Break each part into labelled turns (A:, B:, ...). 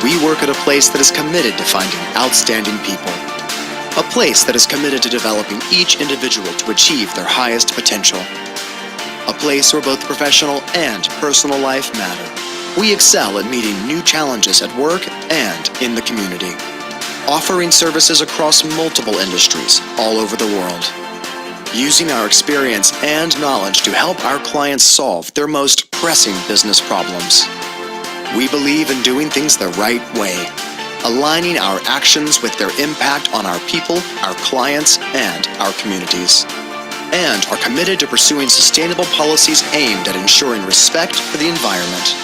A: we work at a place that is committed to finding outstanding people. A place that is committed to developing each individual to achieve their highest potential. A place where both professional and personal life matter. We excel at meeting new challenges at work and in the community, offering services across multiple industries all over the world, using our experience and knowledge to help our clients solve their most pressing business problems. We believe in doing things the right way, aligning our actions with their impact on our people, our clients, and our communities, and are committed to pursuing sustainable policies aimed at ensuring respect for the environment.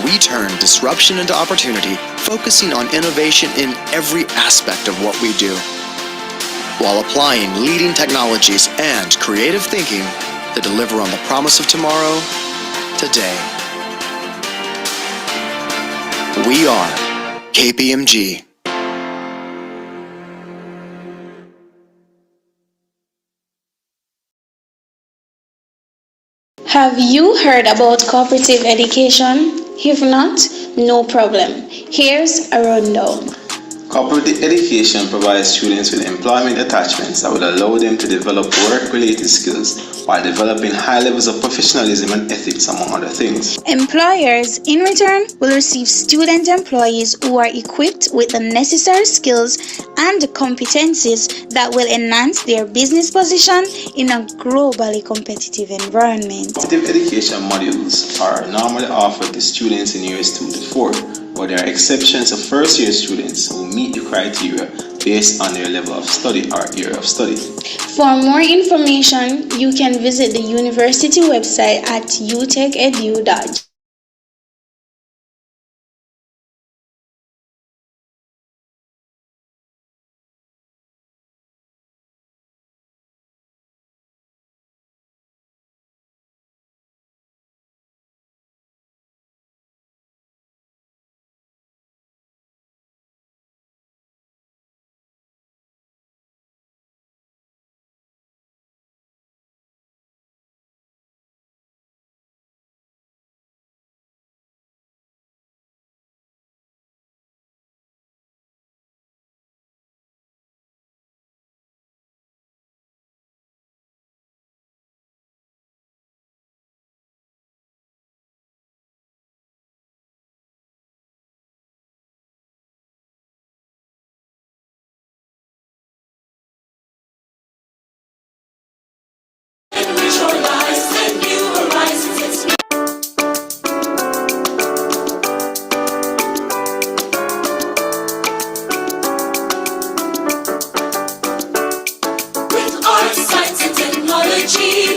A: We turn disruption into opportunity, focusing on innovation in every aspect of what we do, while applying leading technologies and creative thinking to deliver on the promise of tomorrow, today. We are KPMG.
B: Have you heard about cooperative education? If not, no problem. Here's a rundown.
C: Cooperative education provides students with employment attachments that will allow them to develop work-related skills while developing high levels of professionalism and ethics, among other things.
B: Employers, in return, will receive student employees who are equipped with the necessary skills and competencies that will enhance their business position in a globally competitive environment.
C: Cooperative education modules are normally offered to students in years 2 to 4, but there are exceptions of first-year students who meet the criteria based on their level of study or area of study.
B: For more information, you can visit the university website at utechedu.gov.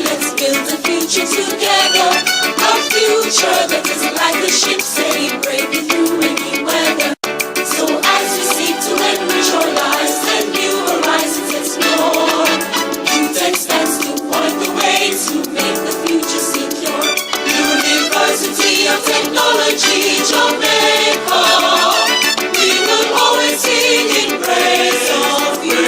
D: Let's build a future together. A future that is like a ship sailing bravely through any weather. So as we seek to enrich our lives and new horizons explore, UTech stands to point the way to make the future secure. University of Technology, Jamaica. We will always sing in praise of you,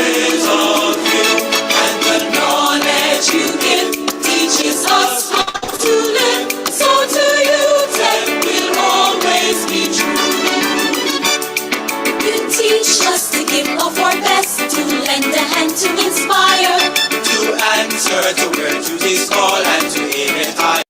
D: and the knowledge you give teaches us how to live. So to you, Tech will always be true. You teach us to give of our best, to lend a hand, to inspire, to answer to where duties call, and to aim it high.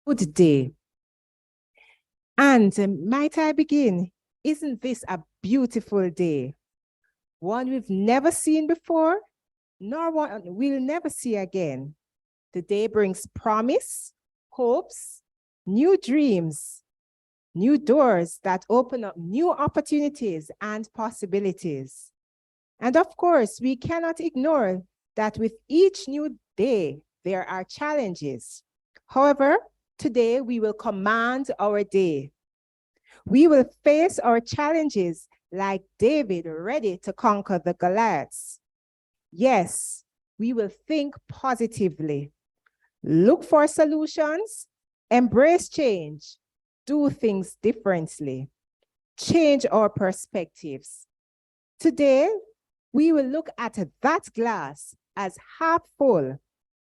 E: Good day. And might I begin? Isn't this a beautiful day? One we've never seen before, nor one we'll never see again. The day brings promise, hopes, new dreams, new doors that open up new opportunities and possibilities. And of course, we cannot ignore that with each new day, there are challenges. However, today we will command our day. We will face our challenges like David, ready to conquer the Goliaths. Yes, we will think positively, look for solutions, embrace change, do things differently. change our perspectives. Today, we will look at that glass as half full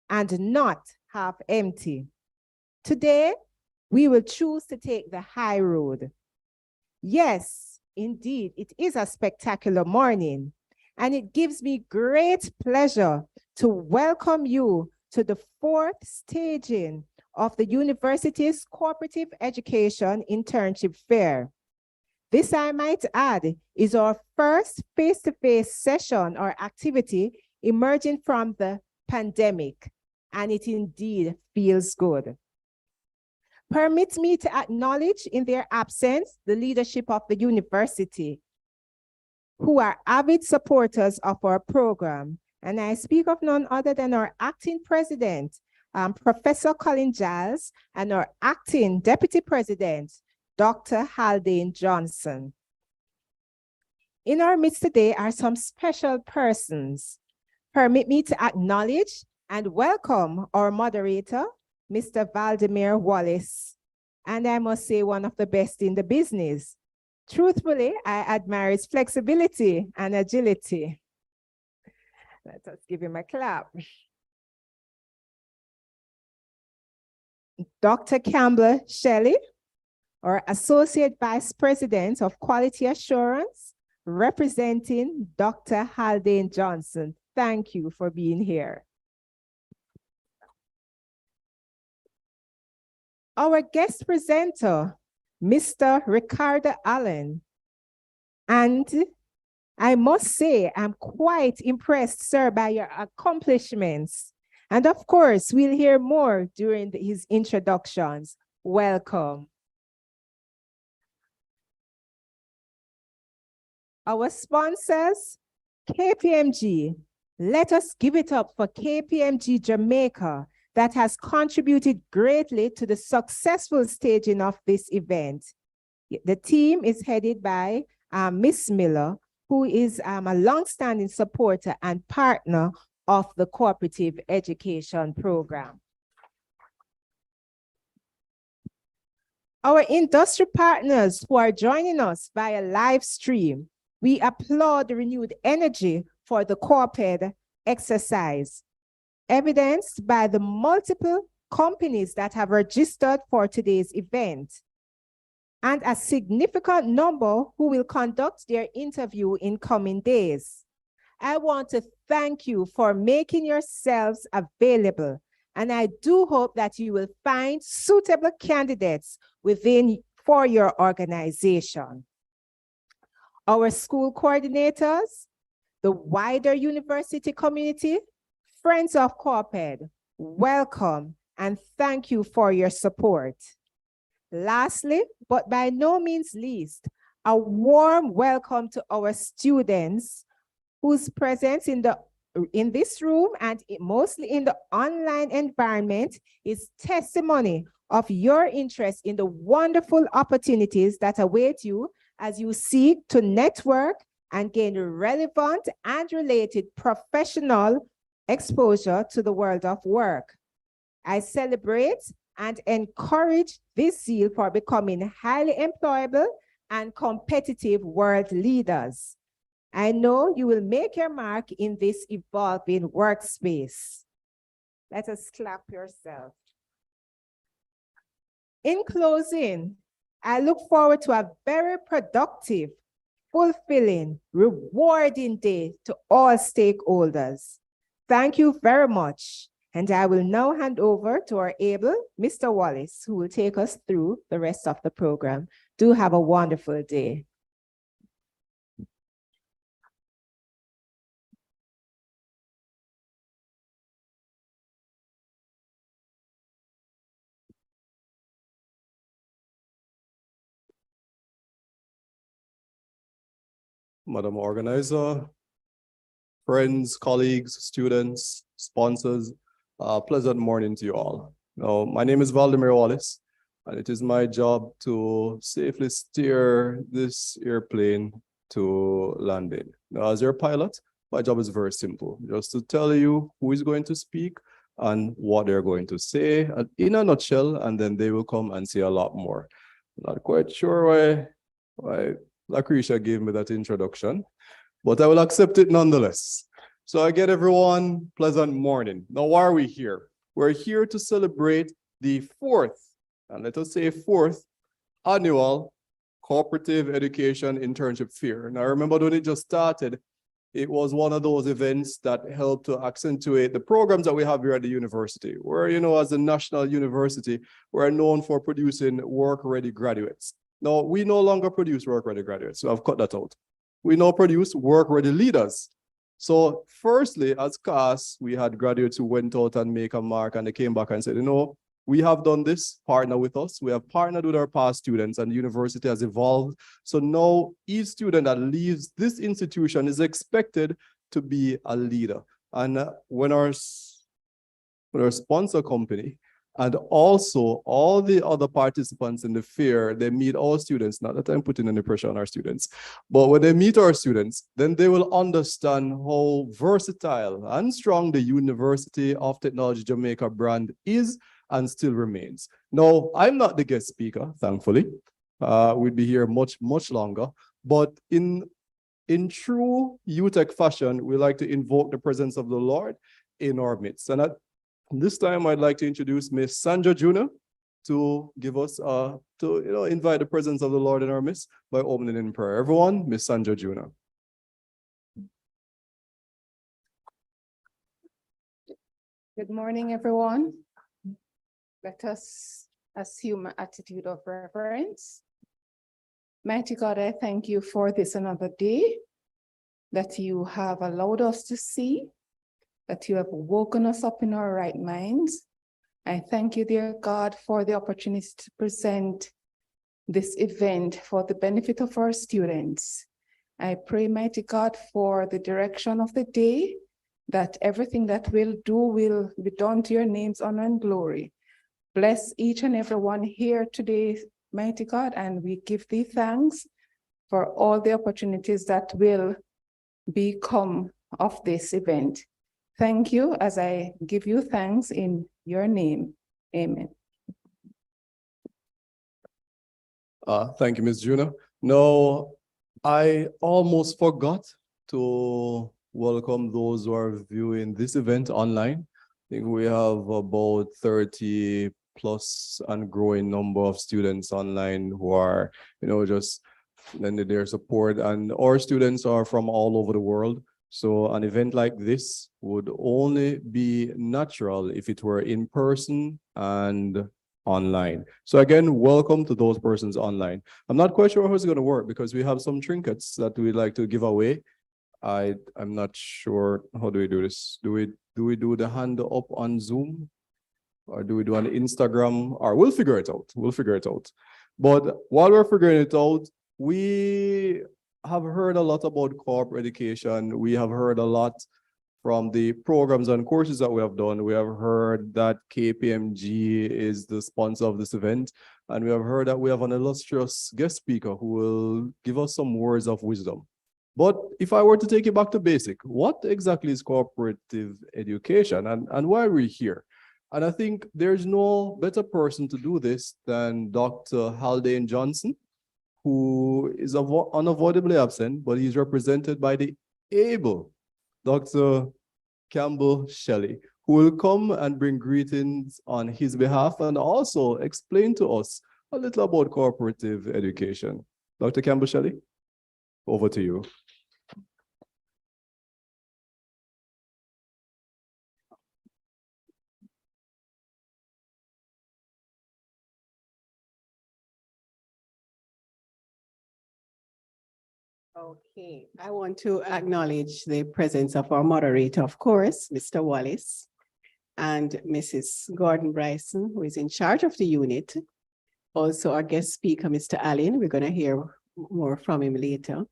E: and not half empty. Today, we will choose to take the high road. Yes, indeed, it is a spectacular morning, and it gives me great pleasure to welcome you to the fourth staging of the university's Cooperative Education Internship Fair. This, I might add, is our first face-to-face session or activity emerging from the pandemic, and it indeed feels good. Permit me to acknowledge in their absence the leadership of the university, who are avid supporters of our program. And I speak of none other than our acting president, Professor Colin Giles, and our acting deputy president, Dr. Haldane Johnson. In our midst today are some special persons. Permit me to acknowledge and welcome our moderator, Mr. Vladimir Wallace. And I must say, one of the best in the business. Truthfully, I admire his flexibility and agility. Let us give him a clap. Dr. Campbell Shelley, our Associate Vice President of Quality Assurance, representing Dr. Haldane Johnson. Thank you for being here. Our guest presenter, Mr. Ricard Allen. And I must say, I'm quite impressed, sir, by your accomplishments. And of course, we'll hear more during his introductions. Welcome. Our sponsors, KPMG. Let us give it up for KPMG Jamaica, that has contributed greatly to the successful staging of this event. The team is headed by Miss Miller, who is a longstanding supporter and partner of the Cooperative Education Program. Our industry partners who are joining us via live stream, we applaud the renewed energy for the Cooperative exercise, evidenced by the multiple companies that have registered for today's event, and a significant number who will conduct their interview in coming days. I want to thank you for making yourselves available, and I do hope that you will find suitable candidates for your organization. Our school coordinators, the wider university community, friends of Cooperative, welcome and thank you for your support. Lastly, but by no means least, a warm welcome to our students whose presence in this room and mostly in the online environment is testimony of your interest in the wonderful opportunities that await you as you seek to network and gain relevant and related professional exposure to the world of work. I celebrate and encourage this zeal for becoming highly employable and competitive world leaders. I know you will make your mark in this evolving workspace. Let us clap yourself. In closing, I look forward to a very productive, fulfilling, rewarding day to all stakeholders. Thank you very much. And I will now hand over to our able Mr. Wallace, who will take us through the rest of the program. Do have a wonderful day.
F: Madam Organizer, friends, colleagues, students, sponsors, pleasant morning to you all. Now, my name is Vladimir Wallace, and it is my job to safely steer this airplane to landing. Now, as your pilot, my job is very simple, just to tell you who is going to speak and what they're going to say in a nutshell, and then they will come and say a lot more. I'm not quite sure why Lucretia gave me that introduction, but I will accept it nonetheless. So again, everyone, pleasant morning. Now, why are we here? We're here to celebrate the fourth, and let us say fourth, annual Cooperative Education Internship Fair. Now, I remember when it just started, it was one of those events that helped to accentuate the programs that we have here at the university, where, you know, as a national university, we're known for producing work-ready graduates. Now, we no longer produce work-ready graduates, so I've cut that out. We now produce work-ready leaders. So firstly, as CAS, we had graduates who went out and make a mark, and they came back and said, you know, we have done this, partner with us. We have partnered with our past students, and the university has evolved. So now each student that leaves this institution is expected to be a leader. And when our sponsor company and also all the other participants in the fair, they meet all students, not that I'm putting any pressure on our students, but when they meet our students, then they will understand how versatile and strong the University of Technology Jamaica brand is and still remains. Now, I'm not the guest speaker, thankfully. We'd be here much, much longer, but in true UTech fashion, we like to invoke the presence of the Lord in our midst. And this time, I'd like to introduce Miss Sandra Jr. to give us, invite the presence of the Lord in our midst by opening in prayer. Everyone, Miss Sandra Jr.
G: Good morning, everyone. Let us assume an attitude of reverence. Mighty God, I thank you for this another day that you have allowed us to see, that you have woken us up in our right minds. I thank you, dear God, for the opportunity to present this event for the benefit of our students. I pray, mighty God, for the direction of the day, that everything that we'll do will be done to your name's honor and glory. Bless each and every one here today, mighty God, and we give thee thanks for all the opportunities that will become of this event. Thank you as I give you thanks in your name. Amen.
F: Thank you, Ms. Juna. No, I almost forgot to welcome those who are viewing this event online. I think we have about 30 plus and growing number of students online who are, just lending their support, and our students are from all over the world. So an event like this would only be natural if it were in person and online. So again, welcome to those persons online. I'm not quite sure how it's going to work because we have some trinkets that we'd like to give away. I'm not sure, how do we do this? Do we do the hand up on Zoom? Or do we do on Instagram? Or we'll figure it out. We'll figure it out. But while we're figuring it out, we have heard a lot about co-op education. We have heard a lot from the programs and courses that we have done. We have heard that KPMG is the sponsor of this event. And we have heard that we have an illustrious guest speaker who will give us some words of wisdom. But if I were to take it back to basic, what exactly is cooperative education and why are we here? And I think there's no better person to do this than Dr. Haldane Johnson, who is unavoidably absent, but he's represented by the able Dr. Campbell Shelley, who will come and bring greetings on his behalf and also explain to us a little about cooperative education. Dr. Campbell Shelley, over to you.
H: Okay, I want to acknowledge the presence of our moderator, of course, Mr. Wallace, and Mrs. Gordon Bryson, who is in charge of the unit. Also, our guest speaker, Mr. Allen, we're going to hear more from him later.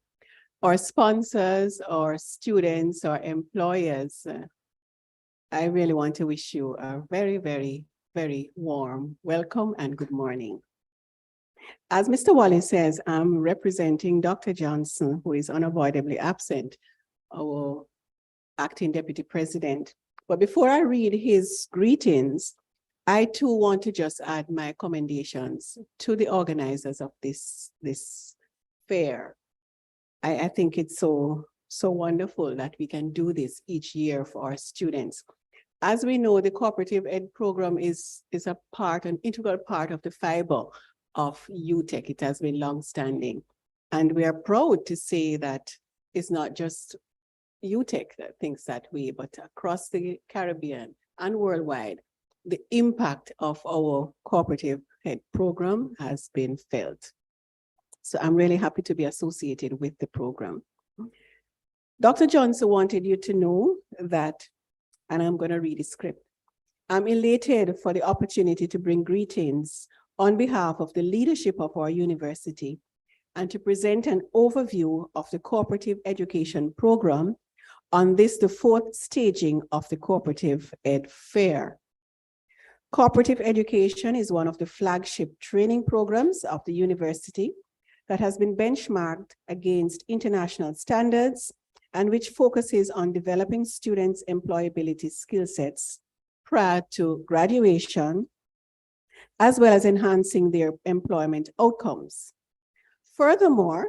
H: Our sponsors, our students, our employers, I really want to wish you a very, very, very warm welcome and good morning. As Mr. Wallace says, I'm representing Dr. Johnson, who is unavoidably absent, our acting deputy president. But before I read his greetings, I too want to just add my commendations to the organizers of this fair. I think it's so wonderful that we can do this each year for our students. As we know, the Cooperative Ed program is an integral part of the fiber of UTech. It has been long-standing. And we are proud to say that it's not just UTech that thinks that way, but across the Caribbean and worldwide, the impact of our Cooperative Ed program has been felt. So I'm really happy to be associated with the program. Dr. Johnson wanted you to know that, and I'm going to read the script. I'm elated for the opportunity to bring greetings on behalf of the leadership of our university and to present an overview of the Cooperative Education Program on this, the fourth staging of the Cooperative Ed Fair. Cooperative education is one of the flagship training programs of the university that has been benchmarked against international standards and which focuses on developing students' employability skill sets prior to graduation, as well as enhancing their employment outcomes. Furthermore,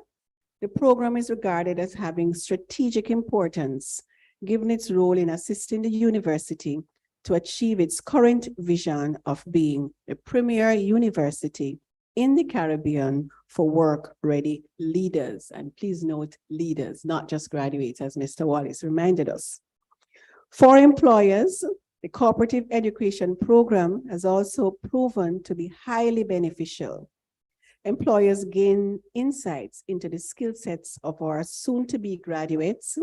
H: the program is regarded as having strategic importance, given its role in assisting the university to achieve its current vision of being a premier university in the Caribbean for work-ready leaders. And please note leaders, not just graduates, as Mr. Wallace reminded us. For employers, the Cooperative Education Program has also proven to be highly beneficial. Employers gain insights into the skill sets of our soon-to-be graduates,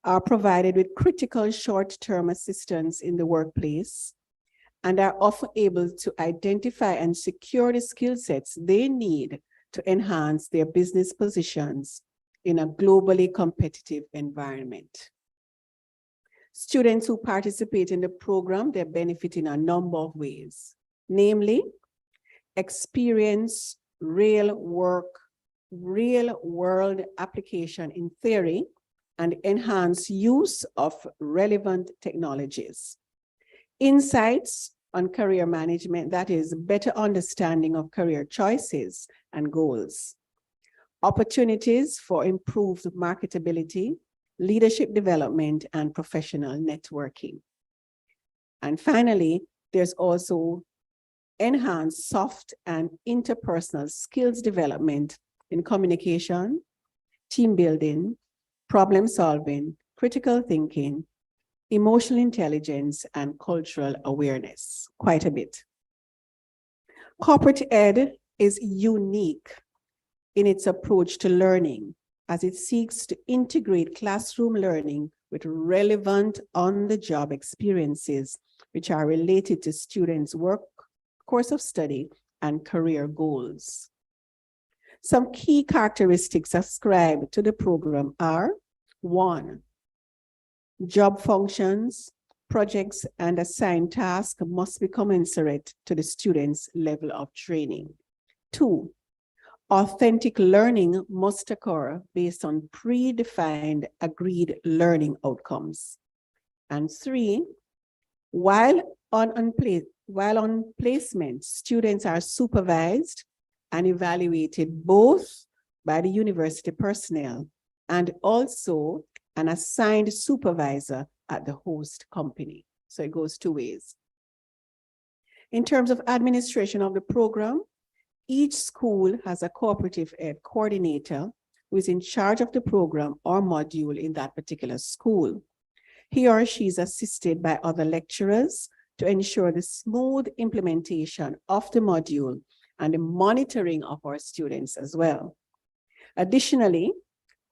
H: are provided with critical short-term assistance in the workplace, and are often able to identify and secure the skill sets they need to enhance their business positions in a globally competitive environment. Students who participate in the program, they benefit in a number of ways, namely, experience real world application in theory and enhance use of relevant technologies. Insights on career management, that is better understanding of career choices and goals. Opportunities for improved marketability, leadership development, and professional networking. And finally, there's also enhanced soft and interpersonal skills development in communication, team building, problem solving, critical thinking, emotional intelligence, and cultural awareness, quite a bit. Corporate Ed is unique in its approach to learning as it seeks to integrate classroom learning with relevant on-the-job experiences which are related to students' work, course of study, and career goals. Some key characteristics ascribed to the program are: 1, job functions, projects, and assigned tasks must be commensurate to the student's level of training. 2, authentic learning must occur based on predefined agreed learning outcomes. And 3, while on placement, students are supervised and evaluated both by the university personnel and also an assigned supervisor at the host company. So it goes 2 ways. In terms of administration of the program, each school has a cooperative ed coordinator who is in charge of the program or module in that particular school. He or she is assisted by other lecturers to ensure the smooth implementation of the module and the monitoring of our students as well. Additionally,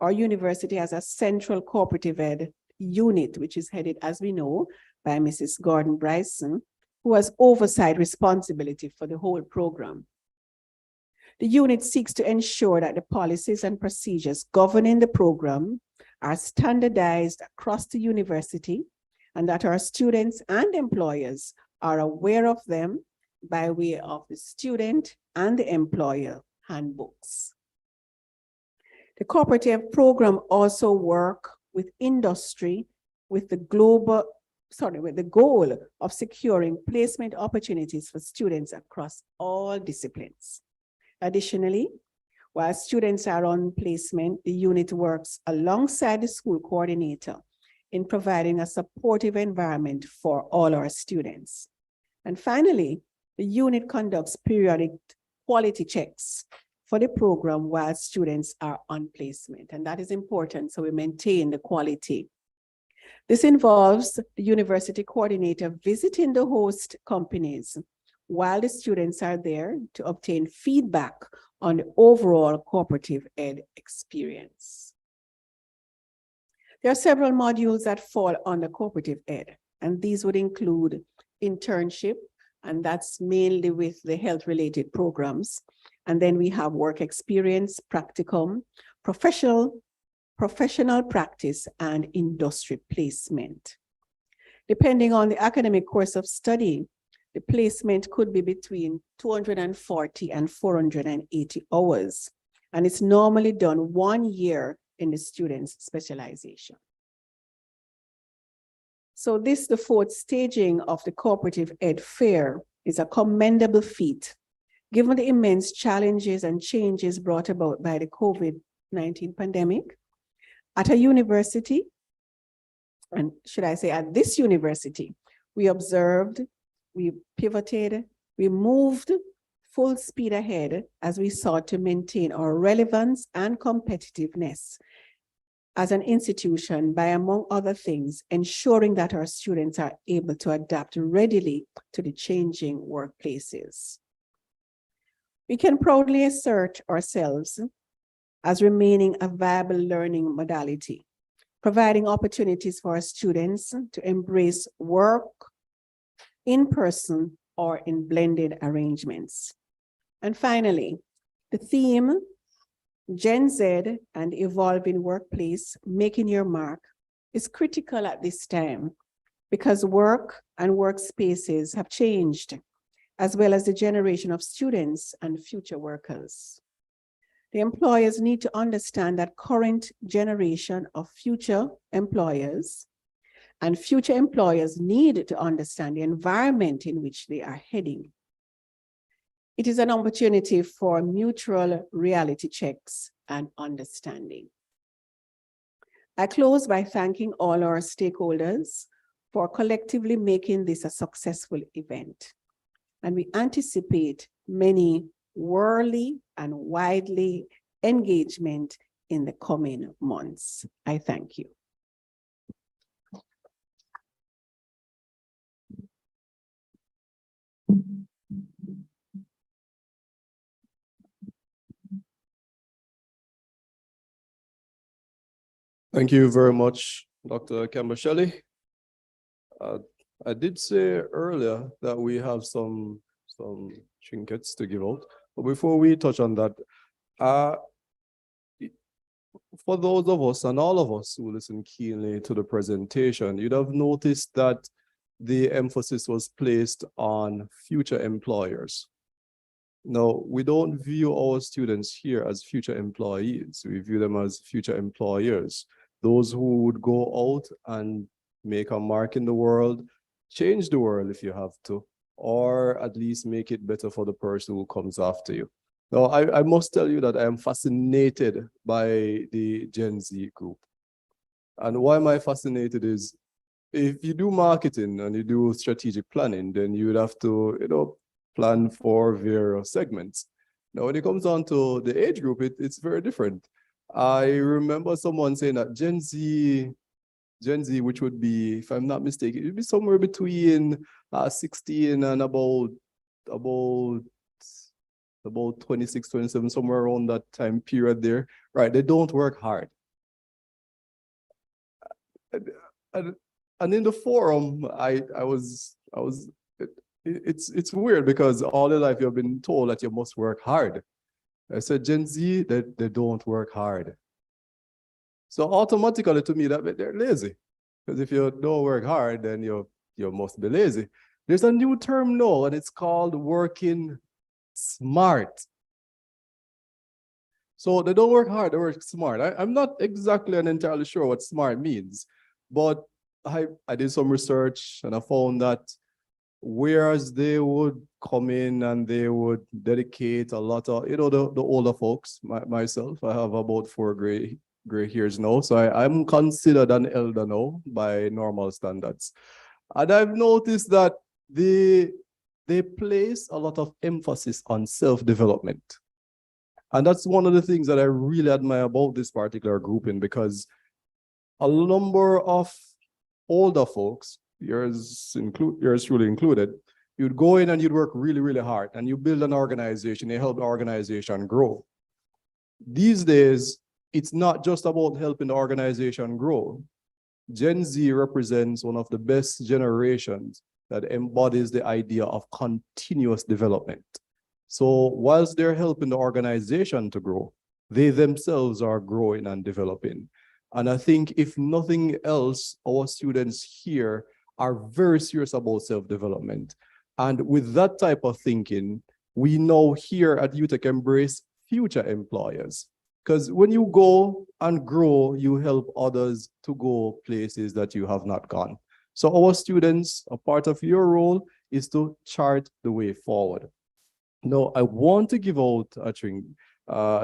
H: our university has a central cooperative ed unit, which is headed, as we know, by Mrs. Gordon Bryson, who has oversight responsibility for the whole program. The unit seeks to ensure that the policies and procedures governing the program are standardized across the university and that our students and employers are aware of them by way of the student and the employer handbooks. The cooperative program also works with industry with the goal of securing placement opportunities for students across all disciplines. Additionally, While students are on placement, the unit works alongside the school coordinator in providing a supportive environment for all our students. And finally, the unit conducts periodic quality checks for the program while students are on placement. And that is important, so we maintain the quality. This involves the university coordinator visiting the host companies while the students are there to obtain feedback on the overall cooperative ed experience. There are several modules that fall under cooperative ed, and these would include internship, and that's mainly with the health-related programs. And then we have work experience, practicum, professional practice, and industry placement. Depending on the academic course of study, the placement could be between 240 and 480 hours, and it's normally done 1 year in the student's specialization. So this, the fourth staging of the Cooperative Ed Fair, is a commendable feat, given the immense challenges and changes brought about by the COVID-19 pandemic. At a university, and should I say at this university, we observed, we pivoted, we moved full speed ahead as we sought to maintain our relevance and competitiveness as an institution by, among other things, ensuring that our students are able to adapt readily to the changing workplaces. We can proudly assert ourselves as remaining a viable learning modality, providing opportunities for our students to embrace work in person or in blended arrangements. And finally, the theme, Gen Z and evolving workplace, making your mark, is critical at this time because work and workspaces have changed, as well as the generation of students and future workers. The employers need to understand that current generation of future employers and future employers need to understand the environment in which they are heading. It is an opportunity for mutual reality checks and understanding. I close by thanking all our stakeholders for collectively making this a successful event. And we anticipate many worldly and widely engagement in the coming months. I thank you.
F: Thank you very much, Dr. Kemba Shelley. I did say earlier that we have some trinkets to give out, but before we touch on that, for those of us and all of us who listen keenly to the presentation, you'd have noticed that the emphasis was placed on future employers. Now, we don't view our students here as future employees. We view them as future employers, those who would go out and make a mark in the world, change the world if you have to, or at least make it better for the person who comes after you. Now, I must tell you that I am fascinated by the Gen Z group. And why am I fascinated is, if you do marketing and you do strategic planning, then you would have to, plan for various segments. Now, when it comes down to the age group, it's very different. I remember someone saying that Gen Z, which would be, if I'm not mistaken, it would be somewhere between 16 and about 26, 27, somewhere around that time period there. Right, they don't work hard. And in the forum, it's weird because all your life you've been told that you must work hard. I said, Gen Z, they don't work hard. So automatically to me, that they're lazy. Because if you don't work hard, then you must be lazy. There's a new term now, and it's called working smart. So they don't work hard, they work smart. I'm not exactly and entirely sure what smart means, but I did some research and I found that whereas they would come in and they would dedicate a lot of, the older folks, myself, I have about 4 gray hairs now. So I'm considered an elder now by normal standards. And I've noticed that they place a lot of emphasis on self-development. And that's one of the things that I really admire about this particular grouping, because a number of older folks, yours truly included, you'd go in and you'd work really, really hard and you build an organization, you help the organization grow. These days, it's not just about helping the organization grow. Gen Z represents one of the best generations that embodies the idea of continuous development. So whilst they're helping the organization to grow, they themselves are growing and developing. And I think if nothing else, our students here are very serious about self-development. And with that type of thinking, we know here at UTech embrace future employers. Because when you go and grow, you help others to go places that you have not gone. So our students, a part of your role is to chart the way forward. Now, I want to give out a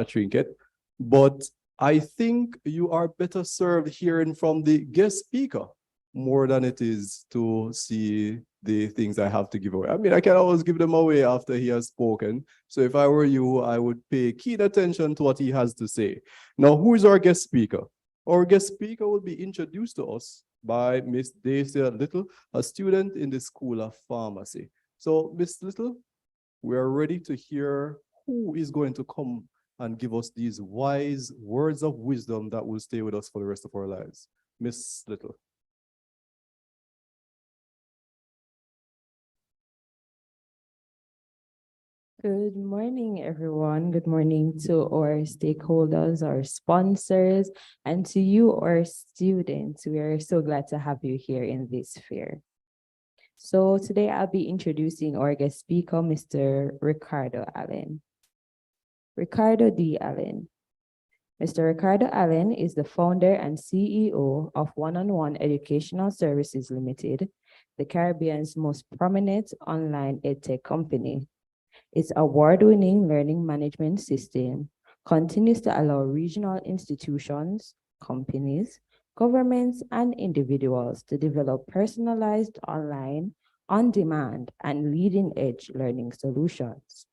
F: trinket, but I think you are better served hearing from the guest speaker more than it is to see the things I have to give away. I mean, I can always give them away after he has spoken. So if I were you, I would pay keen attention to what he has to say. Now, who is our guest speaker? Our guest speaker will be introduced to us by Miss Daisy Little, a student in the School of Pharmacy. So, Miss Little, we are ready to hear who is going to come and give us these wise words of wisdom that will stay with us for the rest of our lives. Miss Little.
I: Good morning, everyone. Good morning to our stakeholders, our sponsors, and to you, our students. We are so glad to have you here in this fair. So today I'll be introducing our guest speaker, Mr. Ricardo Allen. Ricardo D. Allen. Mr. Ricardo Allen is the founder and CEO of One-on-One Educational Services Limited, the Caribbean's most prominent online edtech company. Its award-winning learning management system continues to allow regional institutions, companies, governments, and individuals to develop personalized online, on-demand, and leading-edge learning solutions.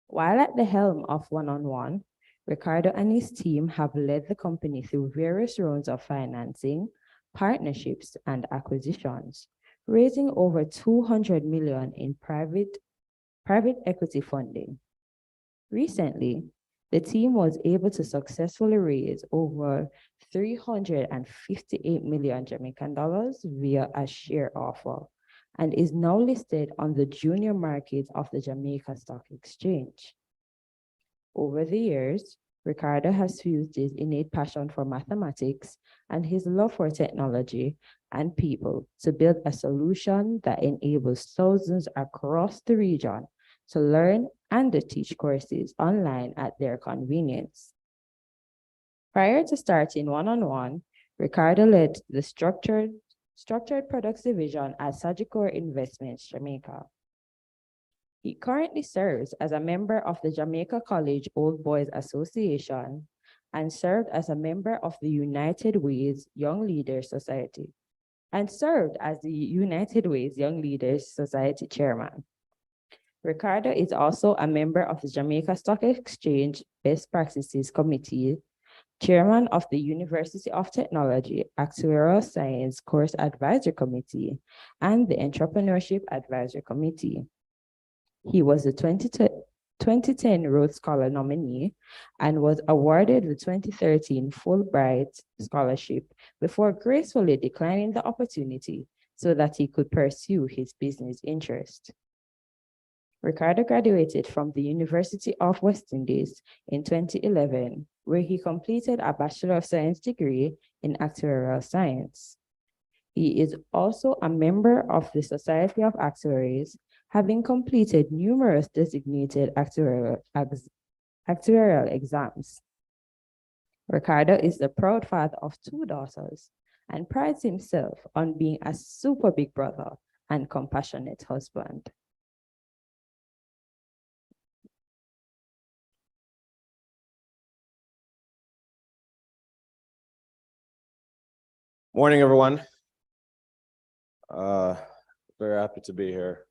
I: While at the helm of One-on-One, Ricardo and his team have led the company through various rounds of financing, partnerships, and acquisitions, raising over $200 million in private equity funding. Recently, the team was able to successfully raise over 358 million Jamaican dollars via a share offer and is now listed on the junior market of the Jamaica Stock Exchange. Over the years, Ricardo has fused his innate passion for mathematics and his love for technology and people to build a solution that enables thousands across the region to learn and to teach courses online at their convenience. Prior to starting One-on-One, Ricardo led the structured products division at Sagicor Investments Jamaica. He currently serves as a member of the Jamaica College Old Boys Association and served as a member of the United Ways Young Leaders Society chairman. Ricardo is also a member of the Jamaica Stock Exchange Best Practices Committee, chairman of the University of Technology Actuarial Science Course Advisory Committee, and the Entrepreneurship Advisory Committee. He was the 2010 Rhodes Scholar nominee and was awarded the 2013 Fulbright Scholarship before gracefully declining the opportunity so that he could pursue his business interest. Ricardo graduated from the University of West Indies in 2011, where he completed a Bachelor of Science degree in Actuarial Science. He is also a member of the Society of Actuaries, having completed numerous designated actuarial exams. Ricardo is the proud father of 2 daughters and prides himself on being a super big brother and compassionate husband.
J: Morning, everyone. Very happy to be here.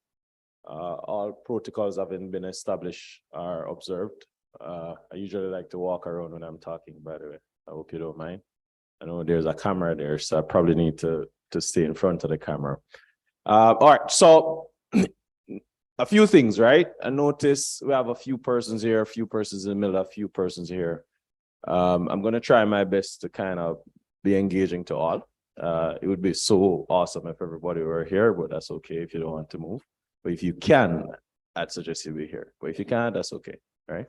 J: All protocols having been established are observed. I usually like to walk around when I'm talking, by the way. I hope you don't mind. I know there's a camera there, so I probably need to stay in front of the camera. All right, so a few things, right? I notice we have a few persons here, a few persons in the middle, a few persons here. I'm going to try my best to kind of be engaging to all. It would be so awesome if everybody were here, but that's okay if you don't want to move. But if you can, I'd suggest you be here. But if you can't, that's okay, right?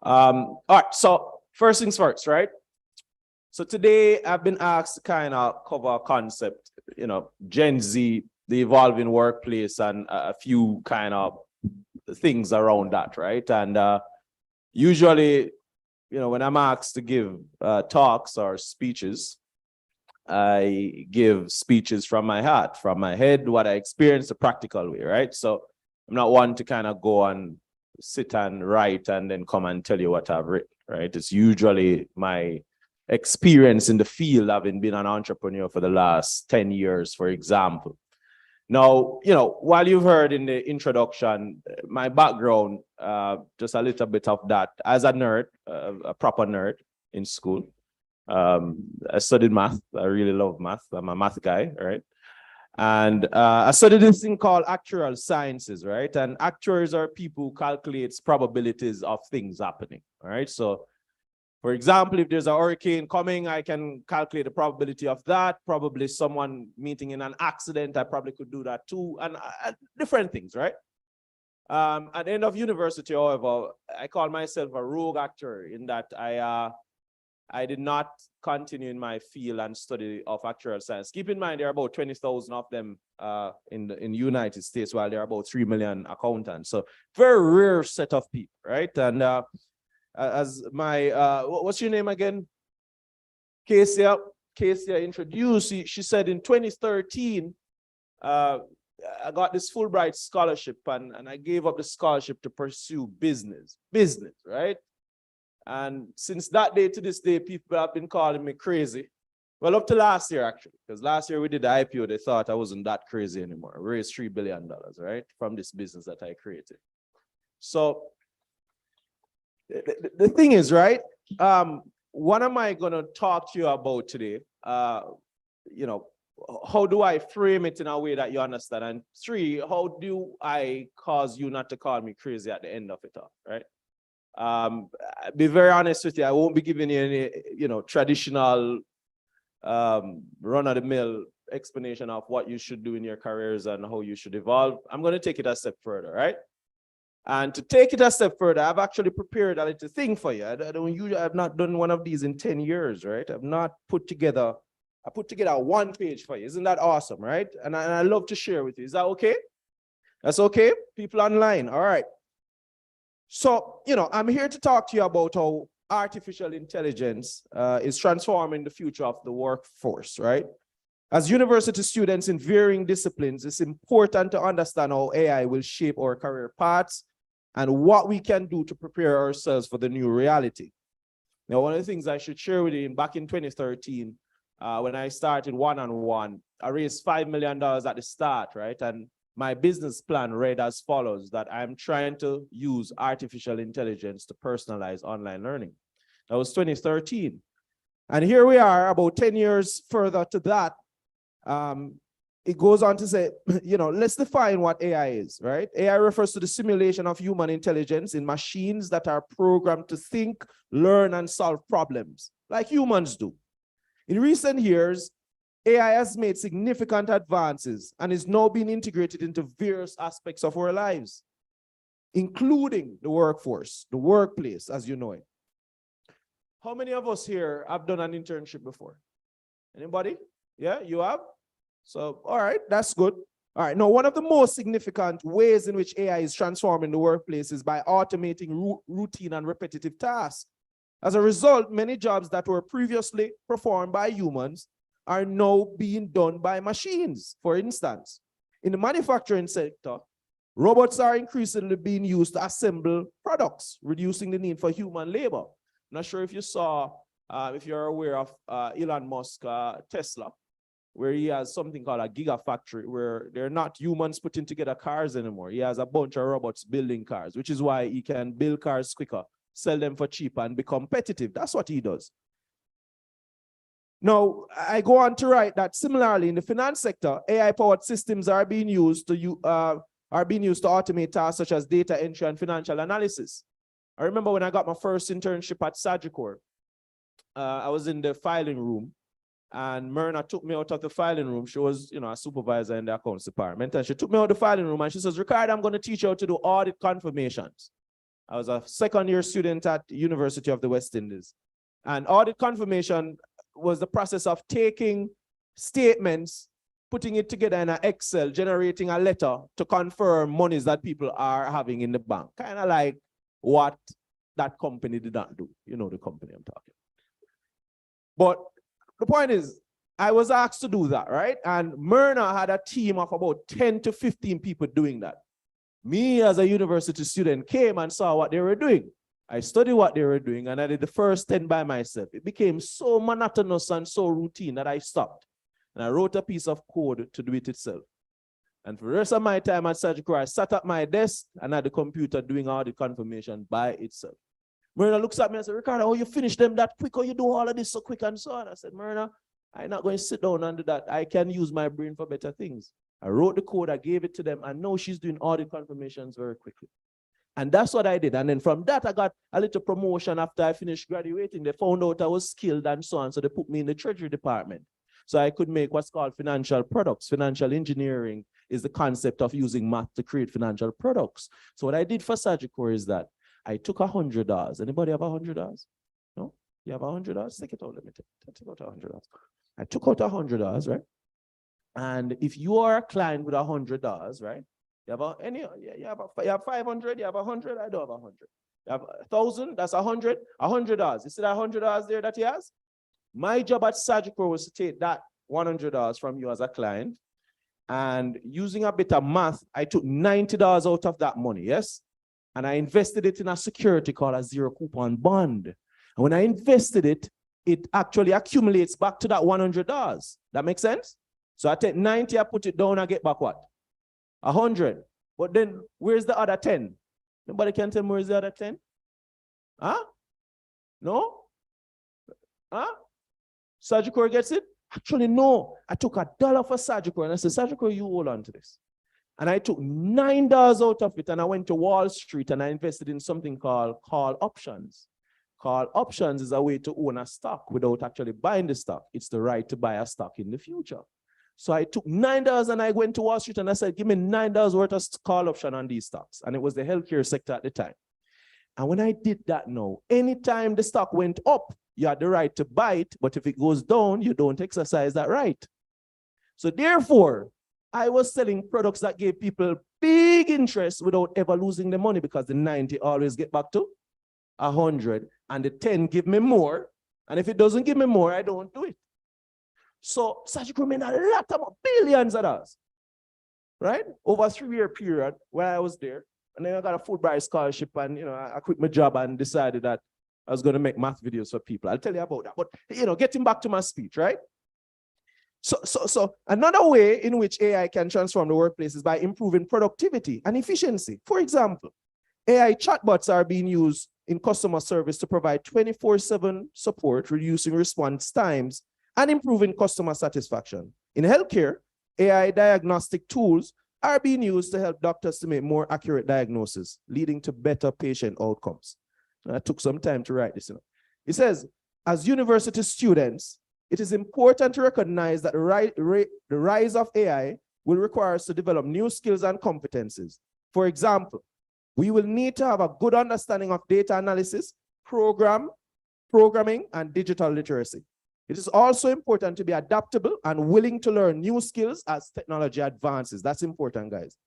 J: All right, so first things first, right? So today I've been asked to kind of cover a concept, you know, Gen Z, the evolving workplace, and a few kind of things around that, right? And usually, you know, when I'm asked to give talks or speeches, I give speeches from my heart, from my head, what I experienced the practical way, right? So I'm not one to kind of go and sit and write and then come and tell you what I've written, right? It's usually my experience in the field, having been an entrepreneur for the last 10 years, for example. Now, you know, while you've heard in the introduction, my background, just a little bit of that. As a nerd, a proper nerd in school, I studied math. I really love math. I'm a math guy, right? And I studied this thing called actuarial sciences, right? And actuaries are people who calculate probabilities of things happening, all right? So, for example, if there's a hurricane coming, I can calculate the probability of that. Probably someone meeting in an accident, I probably could do that too, and different things, right? At the end of university, however, I call myself a rogue actuary in that I did not continue in my field and study of actuarial science. Keep in mind, there are about 20,000 of them in the United States, while there are about 3 million accountants. So very rare set of people, right? And as my, what's your name again? Casey introduced, she said in 2013, I got this Fulbright scholarship and I gave up the scholarship to pursue business, right? And since that day to this day, people have been calling me crazy. Well, up to last year, actually, because last year we did the IPO, they thought I wasn't that crazy anymore. I raised $3 billion, right, from this business that I created. So the thing is, right, what am I going to talk to you about today? You know, how do I frame it in a way that you understand? And three, how do I cause you not to call me crazy at the end of it all, right? Be very honest with you, I won't be giving you any, you know, traditional run-of-the-mill explanation of what you should do in your careers and how you should evolve. I'm going to take it a step further, right? And to take it a step further, I've actually prepared a little thing for you. I've not done one of these in 10 years, right? I put together a one page for you. Isn't that awesome, right? And I love to share with you. Is that okay? That's okay? People online, all right. So, you know, I'm here to talk to you about how artificial intelligence is transforming the future of the workforce, right? As university students in varying disciplines, it's important to understand how AI will shape our career paths and what we can do to prepare ourselves for the new reality. Now, one of the things I should share with you, back in 2013, when I started one-on-one, I raised $5 million at the start, right? And my business plan read as follows, that I'm trying to use artificial intelligence to personalize online learning. That was 2013. And here we are about 10 years further to that. It goes on to say, you know, let's define what AI is, right? AI refers to the simulation of human intelligence in machines that are programmed to think, learn, and solve problems like humans do. In recent years, AI has made significant advances and is now being integrated into various aspects of our lives, including the workforce, the workplace, as you know it. How many of us here have done an internship before? Anybody? Yeah, you have? So, all right, that's good. All right, now one of the most significant ways in which AI is transforming the workplace is by automating routine and repetitive tasks. As a result, many jobs that were previously performed by humans are now being done by machines. For instance, in the manufacturing sector, robots are increasingly being used to assemble products, reducing the need for human labor. I'm not sure if you saw, if you're aware of Elon Musk, Tesla. where he has something called a gigafactory, where they're not humans putting together cars anymore. He has a bunch of robots building cars, which is why he can build cars quicker, sell them for cheaper, and be competitive. That's what he does. Now, I go on to write that similarly in the finance sector, AI-powered systems are being used to automate tasks such as data entry and financial analysis. I remember when I got my first internship at Sagicor, I was in the filing room, and Myrna took me out of the filing room. She was, a supervisor in the accounts department, and she took me out of the filing room and she says, Ricard, I'm going to teach you how to do audit confirmations. I was a second-year student at the University of the West Indies. And audit confirmation was the process of taking statements, putting it together in an Excel, generating a letter to confirm monies that people are having in the bank. Kind of like what that company did not do. You know the company I'm talking. But the point is, I was asked to do that, right? And Myrna had a team of about 10 to 15 people doing that. Me as a university student came and saw what they were doing. I studied what they were doing and I did the first 10 by myself. It became so monotonous and so routine that I stopped. And I wrote a piece of code to do it itself. And for the rest of my time at Sagicor, I sat at my desk and had the computer doing all the confirmation by itself. Myrna looks at me and says, Ricard, how you finish them that quick? Or you do all of this so quick and so on? I said, Myrna, I'm not going to sit down and do that. I can use my brain for better things. I wrote the code, I gave it to them, and now she's doing all the confirmations very quickly. And that's what I did. And then from that, I got a little promotion after I finished graduating. They found out I was skilled and so on. So they put me in the treasury department. So I could make what's called financial products. Financial engineering is the concept of using math to create financial products. So what I did for Sagicor is that I took $100. Anybody have $100? No? You have $100? Take it out. Let me take out $100. I took out $100, right? And if you are a client with $100, right? You have 500, you have 100, I don't have 100. You have 1,000, that's 100, $100. You see that $100 there that he has? My job at Sagicor was to take that $100 from you as a client, and using a bit of math, I took $90 out of that money, yes? And I invested it in a security called a zero coupon bond. And when I invested it, it actually accumulates back to that $100. That makes sense? So I take 90, I put it down, I get back what? 100. But then where's the other 10? Nobody can tell me where's the other 10? Huh? No? Huh? Sagicor gets it? Actually, no. I took $1 for Sagicor and I said, Sagicor, you hold on to this. And I took $9 out of it and I went to Wall Street and I invested in something called call options. Call options is a way to own a stock without actually buying the stock. It's the right to buy a stock in the future. So I took $9 and I went to Wall Street and I said, give me $9 worth of call option on these stocks. And it was the healthcare sector at the time. And when I did that now, anytime the stock went up, you had the right to buy it. But if it goes down, you don't exercise that right. So therefore, I was selling products that gave people big interest without ever losing the money, because the 90 always get back to 100 and the 10 give me more. And if it doesn't give me more, I don't do it. So Sagicor made a lot of billions of dollars, right? Over a 3-year period where I was there. And then I got a Fulbright scholarship and, I quit my job and decided that I was going to make math videos for people. I'll tell you about that. But, getting back to my speech, right? So another way in which AI can transform the workplace is by improving productivity and efficiency. For example, AI chatbots are being used in customer service to provide 24/7 support, reducing response times and improving customer satisfaction. In healthcare, AI diagnostic tools are being used to help doctors to make more accurate diagnoses, leading to better patient outcomes. And I took some time to write this. It says, as university students, it is important to recognize that the rise of AI will require us to develop new skills and competencies. For example, we will need to have a good understanding of data analysis, programming, and digital literacy. It is also important to be adaptable and willing to learn new skills as technology advances. That's important, guys.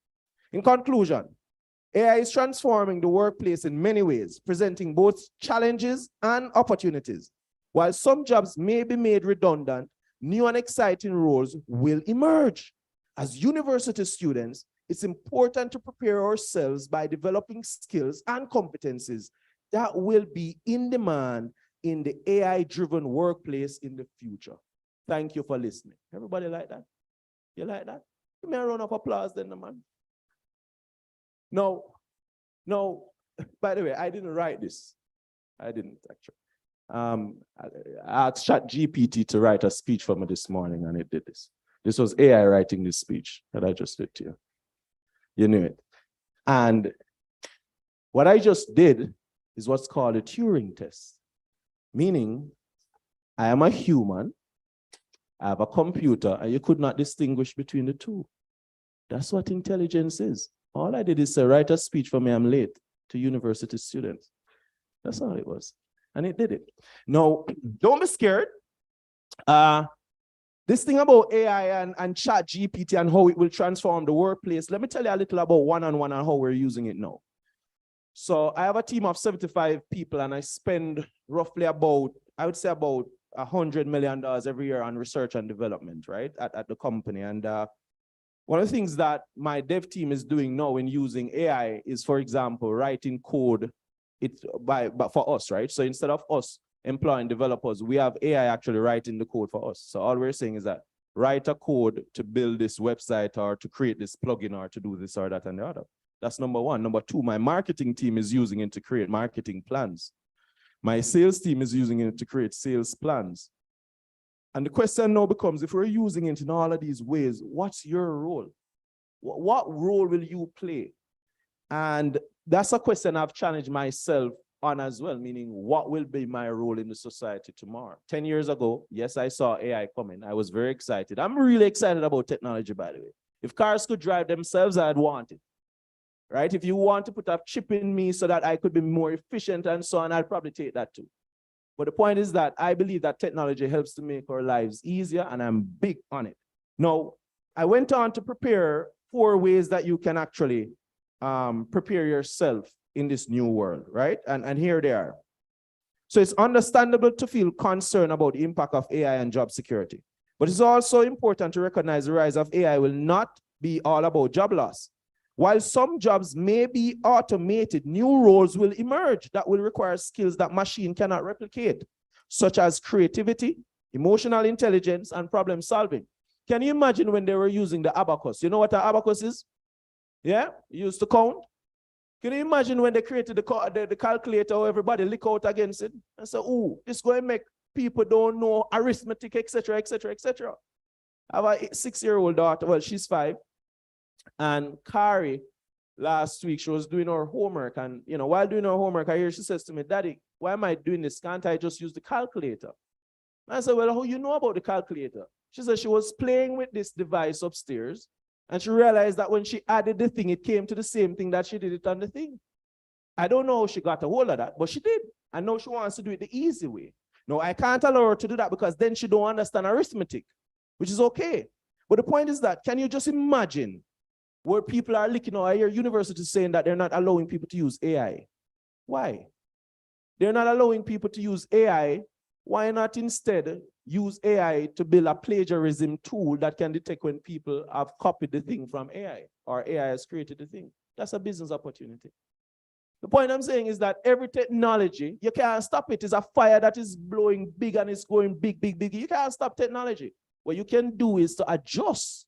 J: In conclusion, AI is transforming the workplace in many ways, presenting both challenges and opportunities. While some jobs may be made redundant, new and exciting roles will emerge. As university students, it's important to prepare ourselves by developing skills and competencies that will be in demand in the AI-driven workplace in the future. Thank you for listening. Everybody like that? You like that? Give me a round of applause then, man. No, by the way, I didn't write this. I didn't actually. I asked ChatGPT to write a speech for me this morning, and it did this. This was AI writing this speech that I just did to you. You knew it. And what I just did is what's called a Turing Test, meaning I am a human, I have a computer, and you could not distinguish between the two. That's what intelligence is. All I did is say, write a speech for me, I'm late, to university students. That's all it was. And it did it. Now, don't be scared. This thing about AI and ChatGPT and how it will transform the workplace, let me tell you a little about one-on-one and how we're using it now. So I have a team of 75 people, and I spend roughly about, I would say about $100 million every year on research and development, right, at the company. And one of the things that my dev team is doing now in using AI is, for example, writing code but for us, right? So instead of us employing developers, we have AI actually writing the code for us. So all we're saying is that write a code to build this website or to create this plugin or to do this or that and the other. That's number one. Number two, my marketing team is using it to create marketing plans. My sales team is using it to create sales plans. And the question now becomes, if we're using it in all of these ways, what's your role? What role will you play? And that's a question I've challenged myself on as well, meaning what will be my role in the society tomorrow? 10 years ago, yes, I saw AI coming. I was very excited. I'm really excited about technology, by the way. If cars could drive themselves, I'd want it, right? If you want to put a chip in me so that I could be more efficient and so on, I'd probably take that too. But the point is that I believe that technology helps to make our lives easier, and I'm big on it. Now, I went on to prepare 4 ways that you can actually prepare yourself in this new world, right? And here they are. So it's understandable to feel concerned about the impact of AI and job security. But it's also important to recognize the rise of AI will not be all about job loss. While some jobs may be automated, new roles will emerge that will require skills that machine cannot replicate, such as creativity, emotional intelligence, and problem solving. Can you imagine when they were using the abacus? You know what an abacus is? Yeah, used to count. Can you imagine when they created the calculator, how everybody lick out against it and say, "Oh, this is going to make people don't know arithmetic, etc., etc., etc." I have a 6-year-old daughter. Well, she's 5. And Kari, last week, she was doing her homework. And, you know, while doing her homework, I hear she says to me, "Daddy, why am I doing this? Can't I just use the calculator?" I said, "Well, how you know about the calculator?" She said she was playing with this device upstairs, and she realized that when she added the thing, it came to the same thing that she did it on the thing. I don't know how she got a hold of that, but she did. And now she wants to do it the easy way. No, I can't allow her to do that because then she don't understand arithmetic, which is okay. But the point is that, can you just imagine where people are looking, or I hear universities saying that they're not allowing people to use AI. Why? They're not allowing people to use AI. Why not instead use AI to build a plagiarism tool that can detect when people have copied the thing from AI or AI has created the thing? That's a business opportunity. The point I'm saying is that every technology, you can't stop it. It's a fire that is blowing big and it's going big, big, big. You can't stop technology. What you can do is to adjust,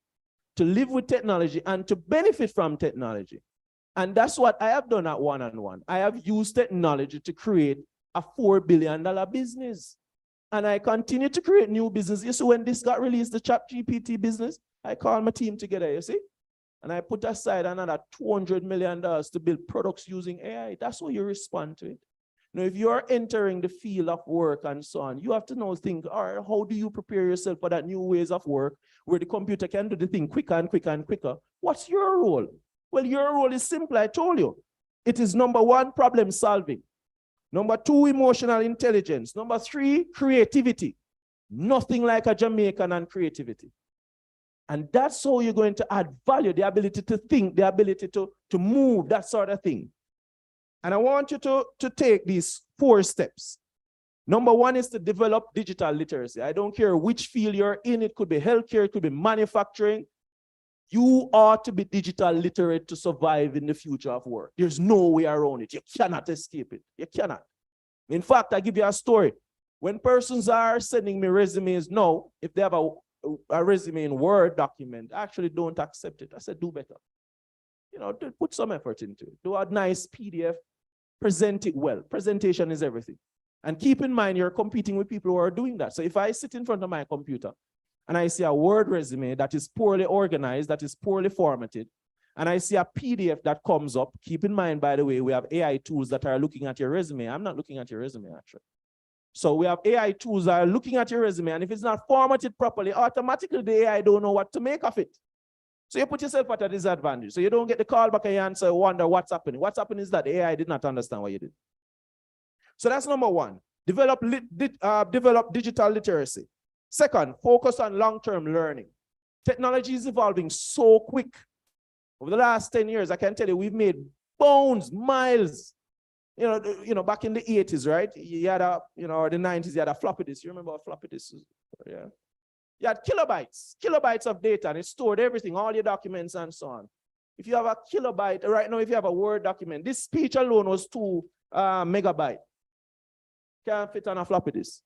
J: to live with technology and to benefit from technology. And that's what I have done at One-on-One. I have used technology to create a $4 billion business. And I continue to create new business. You see, when this got released, the ChatGPT business, I called my team together, you see? And I put aside another $200 million to build products using AI. That's how you respond to it. Now, if you're entering the field of work and so on, you have to now think, all right, how do you prepare yourself for that new ways of work where the computer can do the thing quicker and quicker and quicker? What's your role? Well, your role is simple, I told you. It is number 1, problem solving. Number 2, emotional intelligence. Number 3, creativity. Nothing like a Jamaican and creativity. And that's how you're going to add value, the ability to think, the ability to move, that sort of thing. And I want you to take these 4 steps. Number 1 is to develop digital literacy. I don't care which field you're in. It could be healthcare, it could be manufacturing. You ought to be digital literate to survive in the future of work. There's no way around it. You cannot escape it. You cannot. In fact, I give you a story. When persons are sending me resumes, no, if they have a resume in Word document, I actually don't accept it. I said, do better. You know, put some effort into it. Do a nice PDF, present it well. Presentation is everything. And keep in mind, you're competing with people who are doing that. So if I sit in front of my computer and I see a Word resume that is poorly organized, that is poorly formatted, and I see a PDF that comes up, keep in mind, by the way, we have AI tools that are looking at your resume. I'm not looking at your resume, actually. So we have AI tools that are looking at your resume, and if it's not formatted properly, automatically the AI don't know what to make of it. So you put yourself at a disadvantage. So you don't get the call back and you answer, wonder what's happening. What's happening is that the AI did not understand what you did. So that's number one. Develop digital literacy. Second, focus on long-term learning. Technology is evolving so quick. Over the last 10 years, I can tell you, we've made bones, miles. You know, back in the 80s, right? You had or the 90s, you had a floppy disk. You remember what floppy disk is? Yeah. You had kilobytes of data, and it stored everything, all your documents and so on. If you have a kilobyte, right now, if you have a Word document, this speech alone was 2 megabytes. Can't fit on a floppy disk.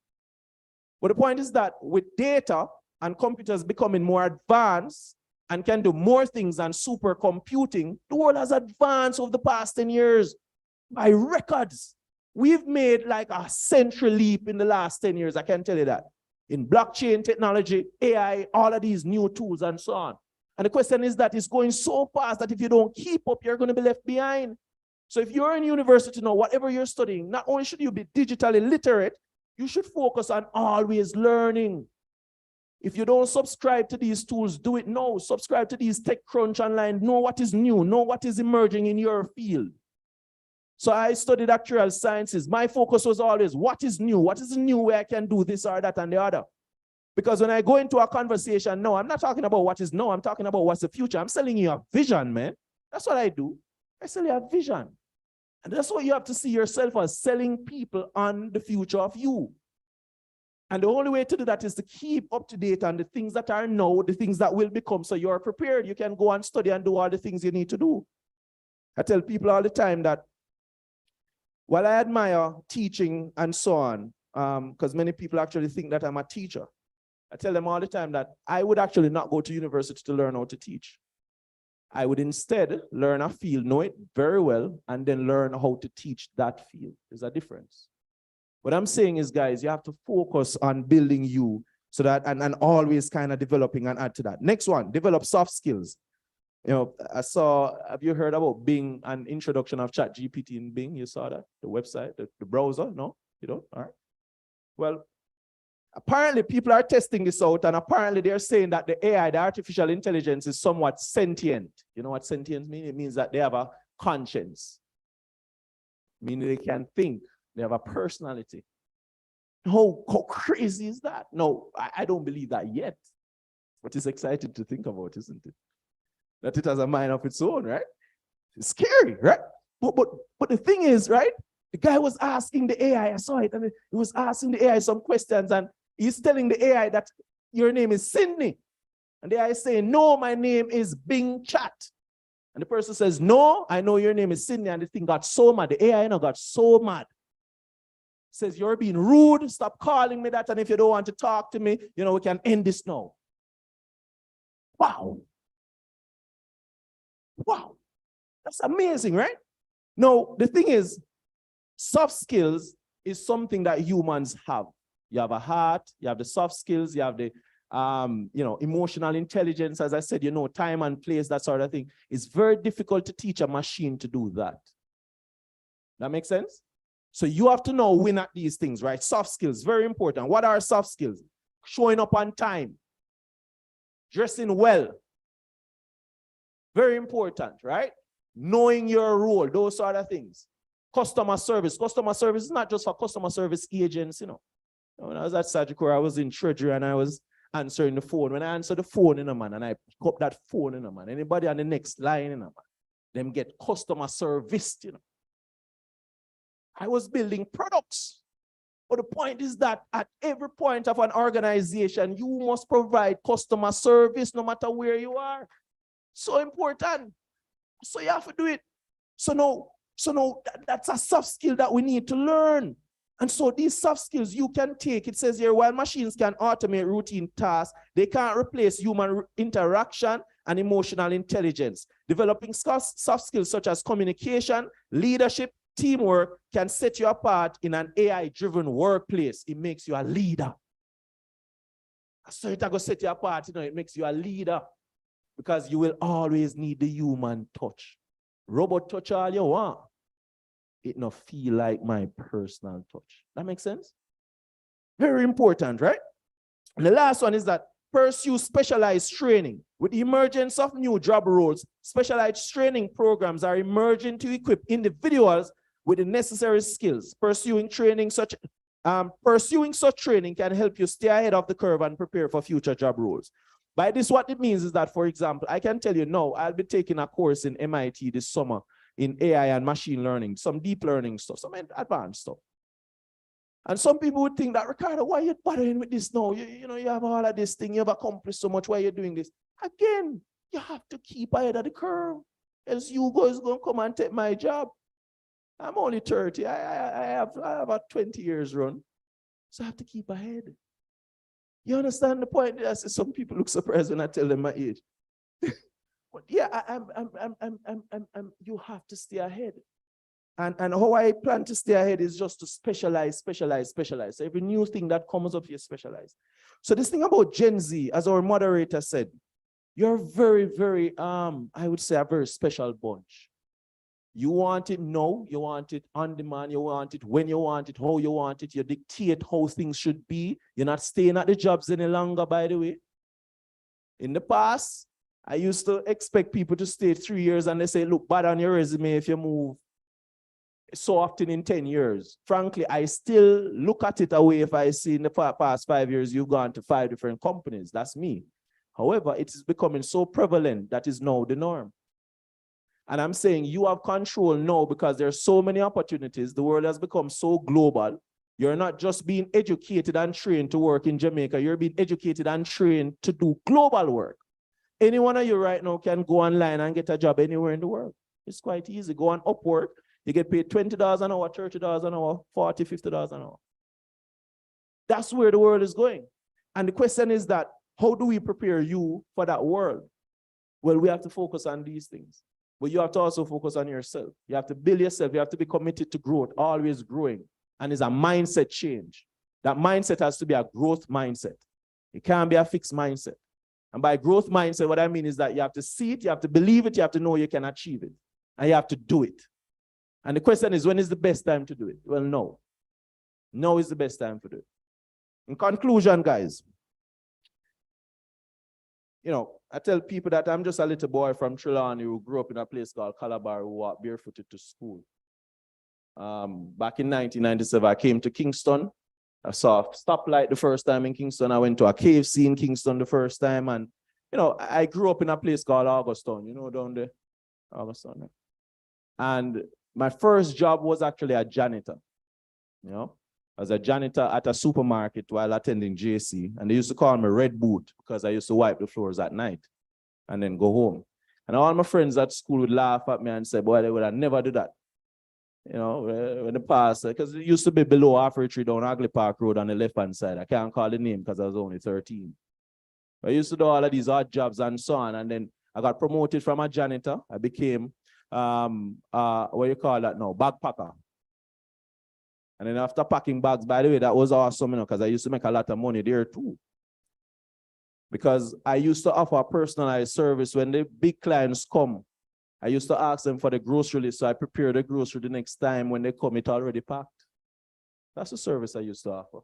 J: But the point is that with data and computers becoming more advanced and can do more things than supercomputing, the world has advanced over the past 10 years by records. We've made like a century leap in the last 10 years, I can tell you that. In blockchain technology, AI, all of these new tools and so on. And the question is that it's going so fast that if you don't keep up, you're going to be left behind. So if you're in university now, whatever you're studying, not only should you be digitally literate, you should focus on always learning. If you don't subscribe to these tools, do it now. Subscribe to these TechCrunch online. Know what is new. Know what is emerging in your field. So I studied actuarial sciences. My focus was always, what is new? What is the new way I can do this or that and the other? Because when I go into a conversation, no, I'm not talking about what is no, I'm talking about what's the future. I'm selling you a vision, man. That's what I do. I sell you a vision. And that's what you have to see yourself as, selling people on the future of you. And the only way to do that is to keep up to date on the things that are now, the things that will become, so you're prepared. You can go and study and do all the things you need to do. I tell people all the time that while I admire teaching and so on, because many people actually think that I'm a teacher, I tell them all the time that I would actually not go to university to learn how to teach. I would instead learn a field, know it very well, and then learn how to teach that field. There's a difference. What I'm saying is, guys, you have to focus on building you so that, and always kind of developing and add to that. Next one, develop soft skills. You know, have you heard about Bing, an introduction of ChatGPT in Bing? You saw that, the website, the browser? No, you don't? All right. Well, apparently people are testing this out, and apparently they're saying that the AI, the artificial intelligence, is somewhat sentient. You know what sentient means? It means that they have a conscience, meaning they can think, they have a personality. How crazy is that? No, I don't believe that yet. But it's exciting to think about, isn't it? That it has a mind of its own, right? It's scary, right? But the thing is, right? The guy was asking the AI, I saw it, and he was asking the AI some questions, and he's telling the AI that your name is Sydney. And the AI is saying, no, my name is Bing Chat. And the person says, no, I know your name is Sydney. And the thing got so mad. The AI got so mad. Says, you're being rude. Stop calling me that. And if you don't want to talk to me, we can end this now. Wow. Wow. That's amazing, right? Now, the thing is, soft skills is something that humans have. You have a heart, you have the soft skills, you have the emotional intelligence, as I said, time and place, that sort of thing. It's very difficult to teach a machine to do that. That makes sense? So you have to know win at these things, right? Soft skills, very important. What are soft skills? Showing up on time, dressing well. Very important, right? Knowing your role, those sort of things. Customer service. Customer service is not just for customer service agents, When I was at Sagicor, I was in treasury and I was answering the phone. When I answer the phone, man, and I pick up that phone, man, anybody on the next line, man, them get customer service, I was building products. But the point is that at every point of an organization, you must provide customer service no matter where you are. So important. So you have to do it. So no, that's a soft skill that we need to learn.
K: And so these soft skills you can take, it says here, while machines can automate routine tasks, they can't replace human interaction and emotional intelligence. Developing soft skills such as communication, leadership, teamwork can set you apart in an AI-driven workplace. It makes you a leader. So it's going to set you apart, it makes you a leader because you will always need the human touch. Robot touch all you want. It not feel like my personal touch. That makes sense? Very important, right? And the last one is that pursue specialized training. With the emergence of new job roles, specialized training programs are emerging to equip individuals with the necessary skills. Pursuing such training can help you stay ahead of the curve and prepare for future job roles. By this, what it means is that, for example, I can tell you now, I'll be taking a course in MIT this summer in AI and machine learning, some deep learning stuff, some advanced stuff. And some people would think that, Ricardo, why are you bothering with this now? You have all of this thing, you have accomplished so much, why are you doing this? Again, you have to keep ahead of the curve, else you guys going to come and take my job. I'm only 30, I have a 20 years run, so I have to keep ahead. You understand the point? Some people look surprised when I tell them my age. But yeah, you have to stay ahead. And how I plan to stay ahead is just to specialize. So every new thing that comes up, you specialize. So this thing about Gen Z, as our moderator said, you're very, very, I would say a very special bunch. You want it now, you want it on demand, you want it when you want it, how you want it, you dictate how things should be. You're not staying at the jobs any longer, by the way. In the past, I used to expect people to stay 3 years and they say, look bad on your resume if you move so often in 10 years. Frankly, I still look at it away if I see in the past 5 years you've gone to 5 different companies. That's me. However, it is becoming so prevalent that is now the norm. And I'm saying you have control now because there's so many opportunities. The world has become so global. You're not just being educated and trained to work in Jamaica. You're being educated and trained to do global work. Any one of you right now can go online and get a job anywhere in the world. It's quite easy. Go on Upwork. You get paid $20 an hour, $30 an hour, $40, $50 an hour. That's where the world is going. And the question is that, how do we prepare you for that world? Well, we have to focus on these things. But you have to also focus on yourself. You have to build yourself. You have to be committed to growth, always growing. And it's a mindset change. That mindset has to be a growth mindset. It can't be a fixed mindset. And by growth mindset, what I mean is that you have to see it, you have to believe it, you have to know you can achieve it. And you have to do it. And the question is, when is the best time to do it? Well, no. No is the best time to do it. In conclusion, guys, I tell people that I'm just a little boy from Trelawney who grew up in a place called Calabar who walked barefooted to school. Back in 1997, I came to Kingston. I saw a stoplight the first time in Kingston. I went to a KFC in Kingston the first time. And, I grew up in a place called Auguston, down there. Auguston. And my first job was actually a janitor. I was a janitor at a supermarket while attending JC. And they used to call me Red Boot because I used to wipe the floors at night and then go home. And all my friends at school would laugh at me and say, boy, they would have never do that. When the past, because it used to be below Halfway Tree down Hagley Park Road on the left-hand side. I can't call the name because I was only 13. I used to do all of these odd jobs and so on. And then I got promoted from a janitor. I became, what you call that now, bagpacker. And then after packing bags, by the way, that was awesome, because I used to make a lot of money there too. Because I used to offer personalized service when the big clients come. I used to ask them for the grocery list, so I prepare the grocery the next time when they come, it's already packed. That's the service I used to offer.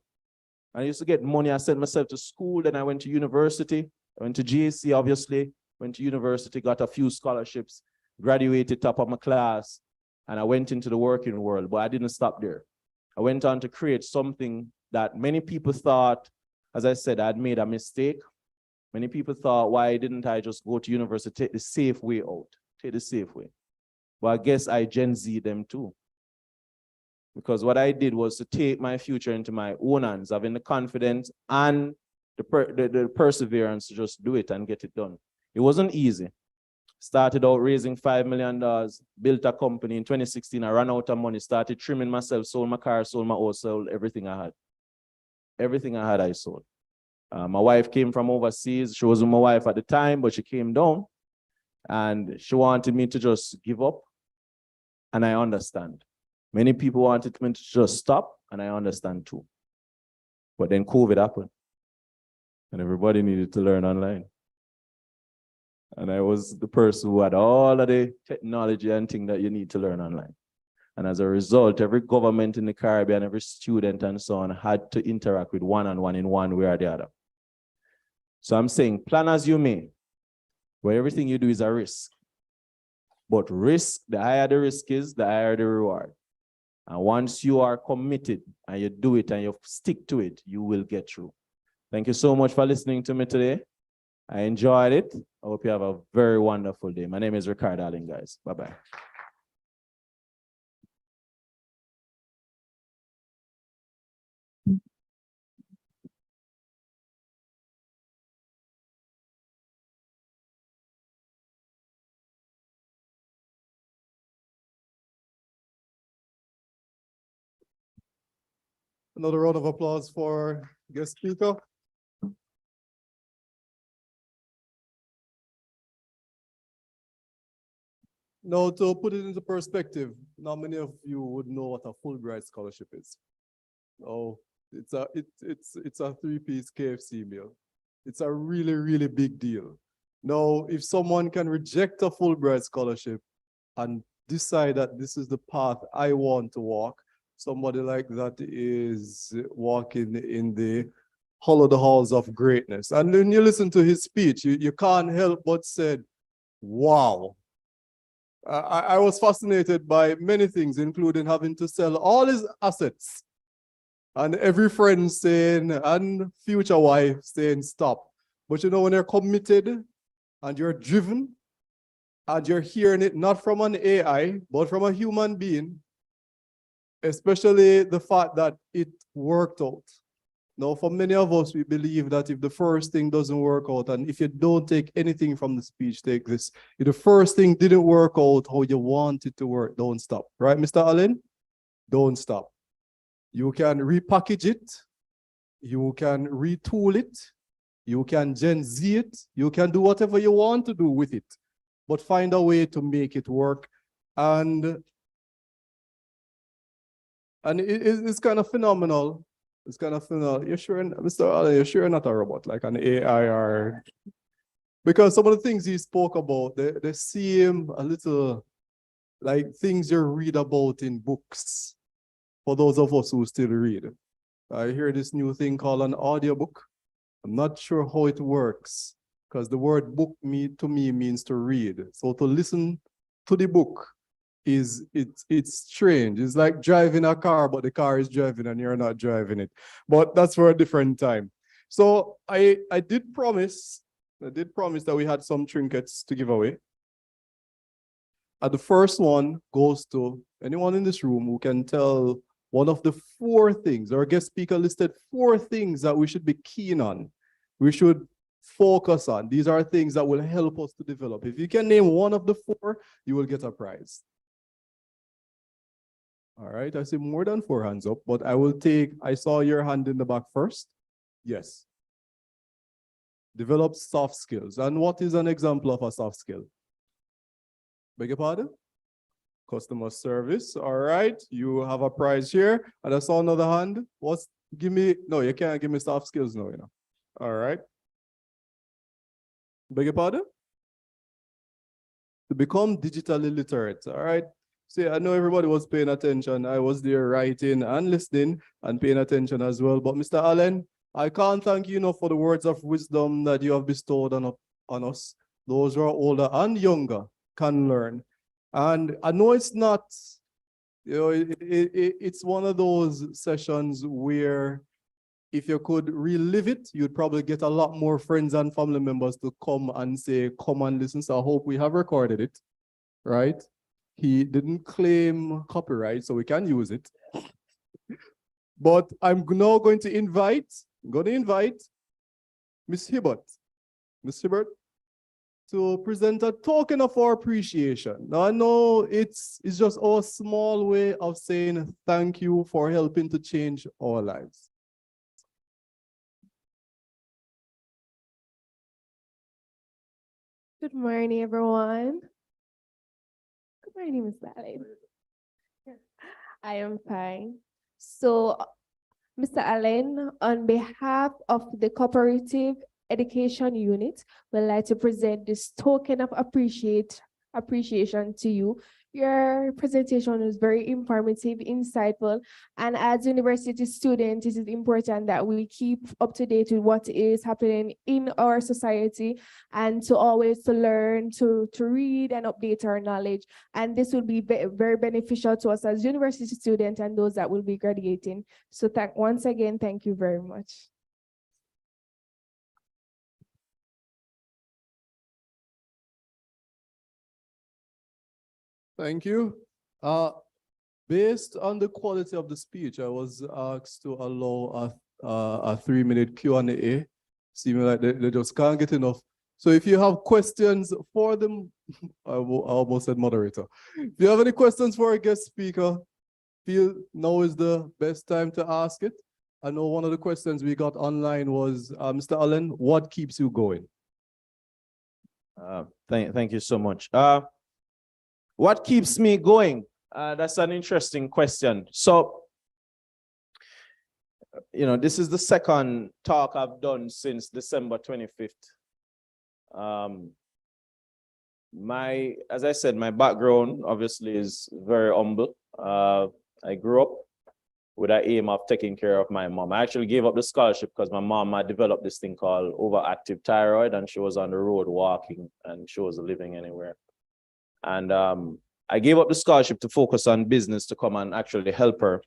K: I used to get money. I sent myself to school, then I went to university. I went to GAC, obviously. Went to university, got a few scholarships, graduated top of my class, and I went into the working world, but I didn't stop there. I went on to create something that many people thought, as I said, I'd made a mistake. Many people thought, why didn't I just go to university, take the safe way out, take the safe way? Well, I guess I Gen Z them too. Because what I did was to take my future into my own hands, having the confidence and the perseverance to just do it and get it done. It wasn't easy.
J: Started out raising $5 million, built a company in 2016. I ran out of money, started trimming myself, sold my car, sold my house, sold everything I had. Everything I had, I sold. My wife came from overseas. She wasn't my wife at the time, but she came down and she wanted me to just give up. And I understand. Many people wanted me to just stop, and I understand too. But then COVID happened, and everybody needed to learn online. And I was the person who had all of the technology and things that you need to learn online. And as a result, every government in the Caribbean, every student and so on had to interact with one-on-one in one way or the other. So I'm saying, plan as you may, where everything you do is a risk. But risk, the higher the risk is, the higher the reward. And once you are committed and you do it and you stick to it, you will get through. Thank you so much for listening to me today. I enjoyed it. I hope you have a very wonderful day. My name is Ricard Allen, guys. Bye-bye.
F: Another round of applause for guest speaker. Now, to put it into perspective, not many of you would know what a Fulbright scholarship is. Oh, it's a three-piece KFC meal. It's a really, really big deal. Now, if someone can reject a Fulbright scholarship and decide that this is the path I want to walk, somebody like that is walking in the hollowed halls of greatness. And when you listen to his speech, you can't help but say, wow. I was fascinated by many things, including having to sell all his assets. And every friend saying, and future wife saying, stop. But you know, when you're committed and you're driven and you're hearing it not from an AI, but from a human being, especially the fact that it worked out. Now, for many of us, we believe that if the first thing doesn't work out, and if you don't take anything from the speech, take this. If the first thing didn't work out how you want it to work, don't stop. Right, Mr. Allen? Don't stop. You can repackage it. You can retool it. You can Gen Z it. You can do whatever you want to do with it. But find a way to make it work. And it's kind of phenomenal. It's kind of phenomenal. You're sure, Mr. Allen, you're sure you're not a robot, like an AI or... Because some of the things he spoke about, they seem a little like things you read about in books, for those of us who still read. I hear this new thing called an audiobook. I'm not sure how it works, because the word book to me means to read. So to listen to the book, it's strange. It's like driving a car, but the car is driving and you're not driving it. But that's for a different time. So I did promise that we had some trinkets to give away. And the first one goes to anyone in this room who can tell one of the 4 things. Our guest speaker listed 4 things that we should be keen on. We should focus on. These are things that will help us to develop. If you can name one of the 4, you will get a prize. All right, I see more than 4 hands up, but I saw your hand in the back first. Yes. Develop soft skills. And what is an example of a soft skill? Beg your pardon? Customer service. All right, you have a prize here. And I saw another hand. No, you can't give me soft skills now, you know. All right. Beg your pardon? To become digitally literate. All right. See, I know everybody was paying attention. I was there writing and listening and paying attention as well. But Mr. Allen, I can't thank you enough for the words of wisdom that you have bestowed on us. Those who are older and younger can learn. And I know it's not, it's one of those sessions where if you could relive it, you'd probably get a lot more friends and family members to come and say, come and listen. So I hope we have recorded it, right? He didn't claim copyright, so we can use it. But I'm now going to invite Miss Hibbert. Miss Hibbert, to present a token of our appreciation. Now, I know it's just our small way of saying thank you for helping to change our lives.
L: Good morning, everyone. Good morning, Ms. Allen. I am fine. So, Mr. Allen, on behalf of the Cooperative Education Unit, we'd like to present this token of appreciation to you. Your presentation was very informative, insightful, and as university students, it is important that we keep up to date with what is happening in our society and to always to learn, to read and update our knowledge. And this will be very beneficial to us as university students and those that will be graduating. So once again, thank you very much.
F: Thank you. Based on the quality of the speech, I was asked to allow a 3-minute Q&A. Seeming like they just can't get enough. So if you have questions for them, I almost said moderator. If you have any questions for our guest speaker, feel now is the best time to ask it. I know one of the questions we got online was, Mr. Allen, what keeps you going?
J: Thank you so much. What keeps me going? That's an interesting question. So, this is the second talk I've done since December 25th. As I said, my background obviously is very humble. I grew up with an aim of taking care of my mom. I actually gave up the scholarship because my mom had developed this thing called overactive thyroid, and she was on the road walking and she wasn't living anywhere. And I gave up the scholarship to focus on business to come and actually help her,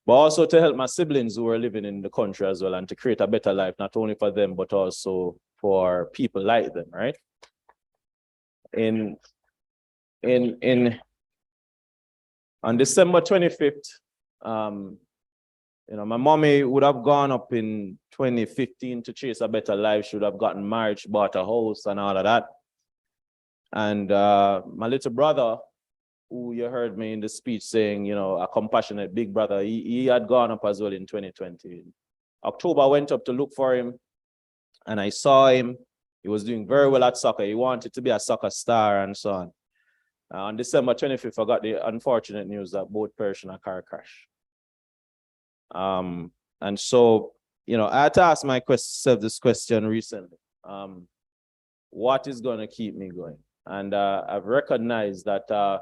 J: but also to help my siblings who were living in the country as well and to create a better life, not only for them, but also for people like them, right? On December 25th, my mommy would have gone up in 2015 to chase a better life. She would have gotten married, she bought a house and all of that. And my little brother, who you heard me in the speech saying, a compassionate big brother, he had gone up as well in 2020. October, I went up to look for him and I saw him. He was doing very well at soccer. He wanted to be a soccer star and so on. On December 25th, I got the unfortunate news that both perished in a car crash. And so, I had to ask myself this question recently. What is going to keep me going? And I've recognized that, so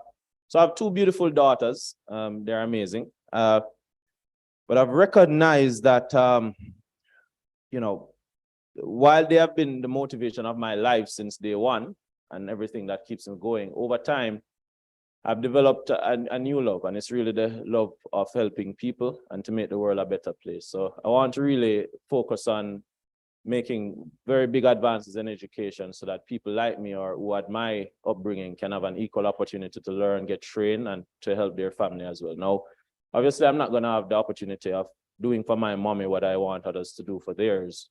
J: I have two beautiful daughters. They're amazing. But I've recognized that, while they have been the motivation of my life since day one and everything that keeps me going, over time, I've developed a new love, and it's really the love of helping people and to make the world a better place. So I want to really focus on making very big advances in education so that people like me or who had my upbringing can have an equal opportunity to learn, get trained, and to help their family as well. Now, obviously, I'm not going to have the opportunity of doing for my mommy what I want others to do for theirs,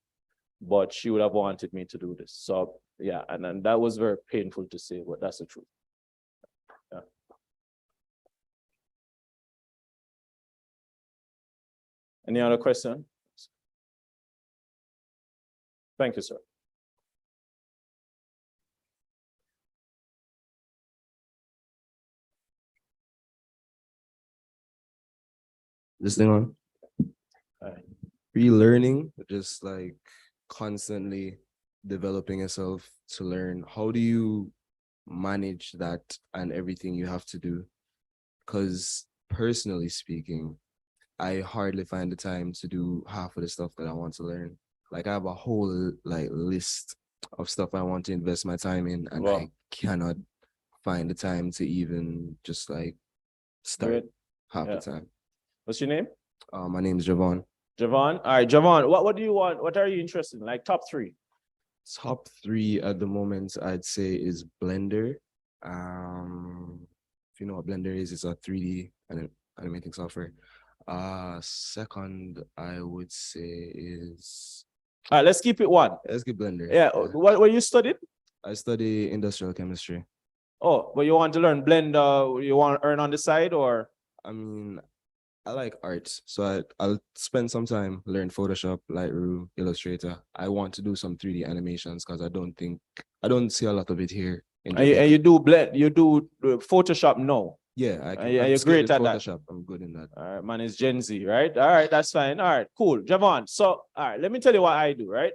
J: but she would have wanted me to do this. So yeah, and that was very painful to say, but that's the truth. Yeah. Any other question? Thank you, sir.
M: This thing on? Relearning, just like constantly developing yourself to learn. How do you manage that and everything you have to do? Because personally speaking, I hardly find the time to do half of the stuff that I want to learn. Like I have a whole list of stuff I want to invest my time in, and I cannot find the time to even just start half the time.
J: What's your name?
M: My name is Javon.
J: Javon. All right, Javon, what do you want? What are you interested in? Like top three?
M: Top three at the moment, I'd say is Blender. If you know what Blender is, it's a 3D animating software. Second, I would say is...
J: All right, let's keep it one.
M: Let's get Blender.
J: Yeah, what you studied?
M: I study industrial chemistry.
J: Oh, but you want to learn blend, you want to earn on the side, or?
M: I mean, I like art, so I'll spend some time learn Photoshop, Lightroom, Illustrator. I want to do some 3D animations because I don't see a lot of it here in
J: And
M: Jamaica.
J: you do blend, you do Photoshop now?
M: Yeah,
J: Are you great at that?
M: Photoshop. I'm good in that.
J: All right, man, it's Gen Z, right? All right, that's fine. All right, cool. Javon, so, all right, let me tell you what I do, right?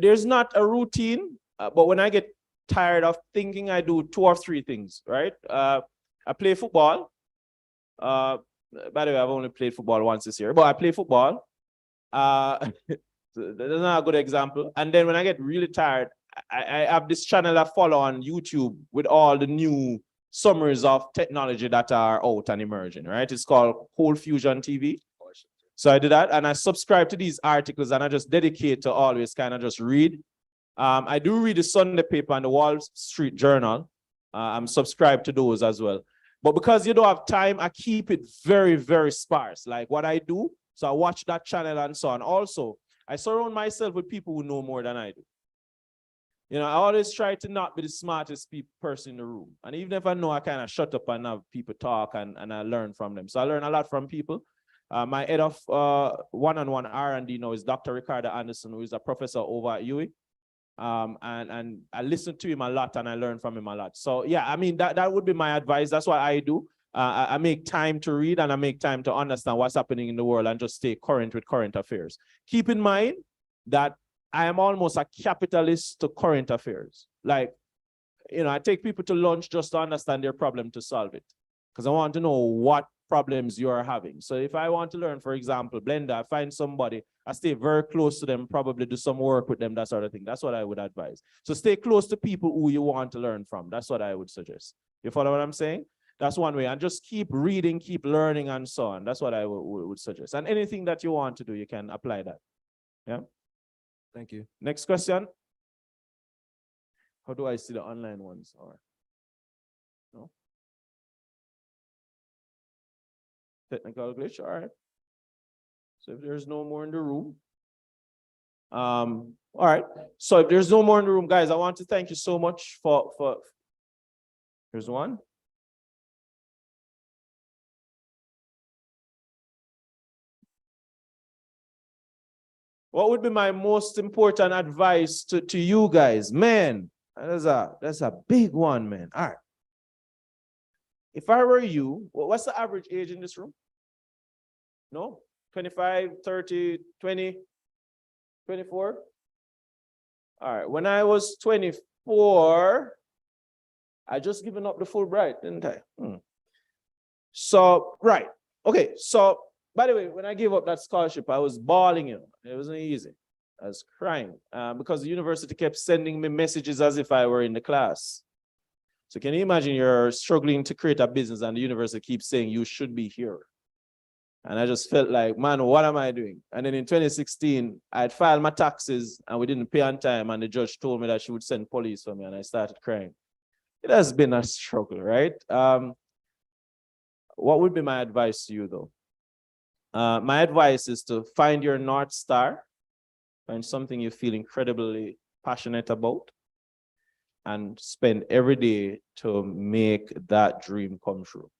J: There's not a routine, but when I get tired of thinking, I do 2 or 3 things, right? I play football. By the way, I've only played football once this year, but I play football. That's not a good example. And then when I get really tired, I have this channel I follow on YouTube with all the new summaries of technology that are out and emerging, right? It's called Cold Fusion TV. So I do that, and I subscribe to these articles, and I just dedicate to always kind of just read. I do read the Sunday paper and the Wall Street Journal. I'm subscribed to those as well. But because you don't have time, I keep it very, very sparse. Like what I do, so I watch that channel and so on. Also, I surround myself with people who know more than I do. You know, I always try to not be the smartest person in the room. And even if I know, I kind of shut up and have people talk and I learn from them. So I learn a lot from people. My head of one-on-one R&D now is Dr. Ricard Allen, who is a professor over at UWI. And I listen to him a lot and I learn from him a lot. So yeah, I mean, that would be my advice. That's what I do. I make time to read and I make time to understand what's happening in the world and just stay current with current affairs. Keep in mind that I am almost a capitalist to current affairs. Like, you know, I take people to lunch just to understand their problem to solve it. Because I want to know what problems you are having. So if I want to learn, for example, Blender, I find somebody, I stay very close to them, probably do some work with them, that sort of thing. That's what I would advise. So stay close to people who you want to learn from. That's what I would suggest. You follow what I'm saying? That's one way. And just keep reading, keep learning, and so on. That's what I would suggest. And anything that you want to do, you can apply that. Yeah.
M: Thank you.
J: Next question. How do I see the online ones? All right. No? Technical glitch, all right. So if there's no more in the room. All right. So if there's no more in the room, guys, I want to thank you so much for here's one. What would be my most important advice to you guys? Man, that's a big one, man. All right. If I were you, what's the average age in this room? No? 25, 30, 20, 24? All right. When I was 24, I just given up the Fulbright, didn't I? So, right. Okay. So, by the way, when I gave up that scholarship, I was bawling, you know. It wasn't easy. I was crying because the university kept sending me messages as if I were in the class. So can you imagine you're struggling to create a business and the university keeps saying you should be here? And I just felt like, man, what am I doing? And then in 2016, I had filed my taxes and we didn't pay on time. And the judge told me that she would send police for me and I started crying. It has been a struggle, right? What would be my advice to you though? My advice is to find your North Star, find something you feel incredibly passionate about, and spend every day to make that dream come true.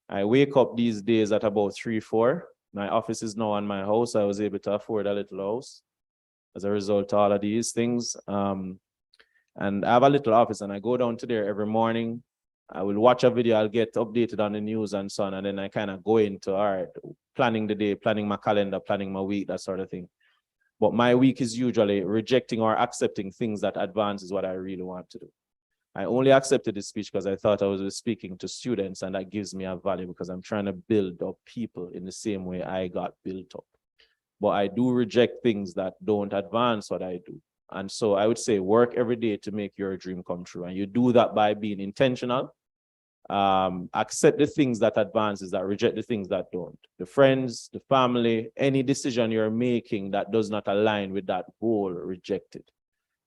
J: I wake up these days at about 3, 4. My office is now on my house. I was able to afford a little house as a result of all of these things. And I have a little office and I go down to there every morning. I will watch a video, I'll get updated on the news and so on. And then I kind of go into, all right, planning the day, planning my calendar, planning my week, that sort of thing. But my week is usually rejecting or accepting things that advances what I really want to do. I only accepted this speech because I thought I was speaking to students and that gives me a value because I'm trying to build up people in the same way I got built up. But I do reject things that don't advance what I do. And so I would say work every day to make your dream come true. And you do that by being intentional. Accept the things that advances, that reject the things that don't. The friends, the family, any decision you're making that does not align with that goal, reject it.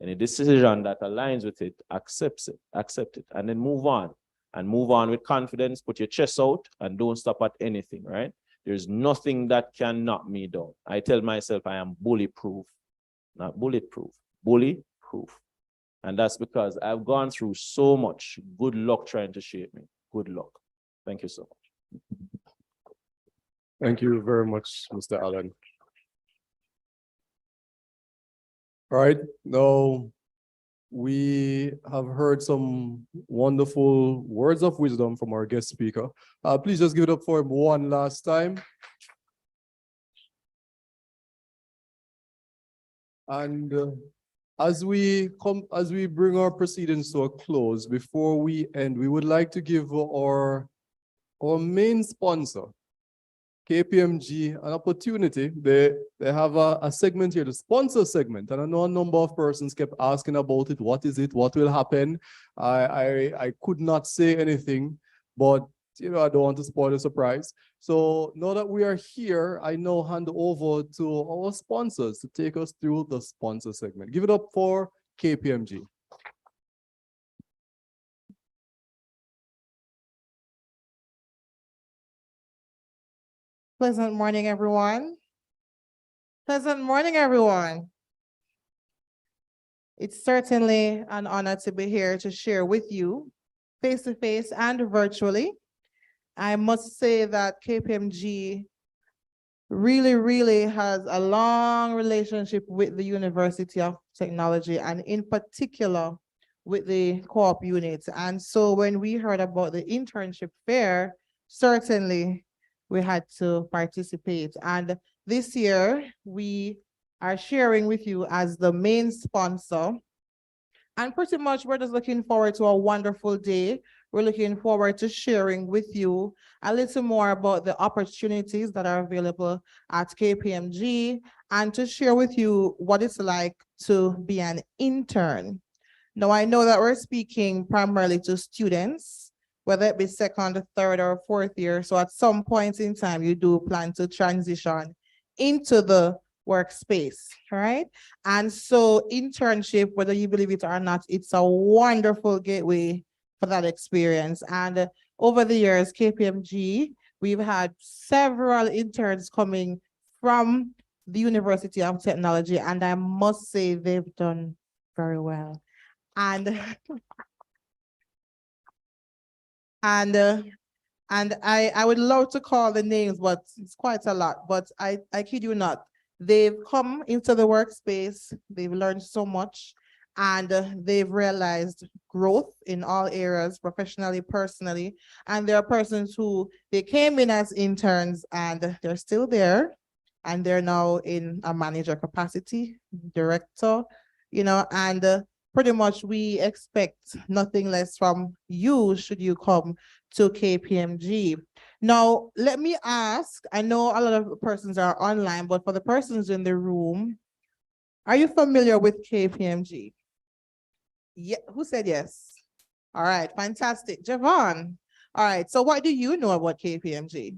J: Any decision that aligns with it, accept it, and then move on. And move on with confidence, put your chest out, and don't stop at anything, right? There's nothing that can knock me down. I tell myself I am bully-proof, not bulletproof, bully-proof. And that's because I've gone through so much. Good luck trying to shape me. Good luck. Thank you so much.
F: Thank you very much, Mr. Allen. All right, now we have heard some wonderful words of wisdom from our guest speaker. Please just give it up for him one last time. And as we bring our proceedings to a close, before we end, we would like to give our main sponsor, KPMG, an opportunity. They have a segment here, the sponsor segment, and I know a number of persons kept asking about it. What is it? What will happen? I could not say anything, but I don't want to spoil the surprise. So now that we are here, I now hand over to our sponsors to take us through the sponsor segment. Give it up for KPMG.
N: Pleasant morning, everyone. Pleasant morning, everyone. It's certainly an honor to be here to share with you face-to-face and virtually. I must say that KPMG really has a long relationship with the University of Technology, and in particular with the co-op units. And so when we heard about the internship fair, certainly we had to participate. And this year, we are sharing with you as the main sponsor. And pretty much we're just looking forward to a wonderful day. We're looking forward to sharing with you a little more about the opportunities that are available at KPMG and to share with you what it's like to be an intern. Now, I know that we're speaking primarily to students, whether it be second, third, or fourth year. So at some point in time, you do plan to transition into the workspace, right? And so internship, whether you believe it or not, it's a wonderful gateway for that experience. And over the years, KPMG, we've had several interns coming from the University of Technology, and I must say they've done very well. And I would love to call the names, but it's quite a lot, but I kid you not. They've come into the workspace, they've learned so much, and they've realized growth in all areas, professionally, personally. And there are persons who, they came in as interns and they're still there, and they're now in a manager capacity, director, and pretty much we expect nothing less from you should you come to KPMG. Now, let me ask, I know a lot of persons are online, but for the persons in the room, are you familiar with KPMG? Yeah, who said yes? All right, fantastic. Javon. All right, so what do you know about KPMG?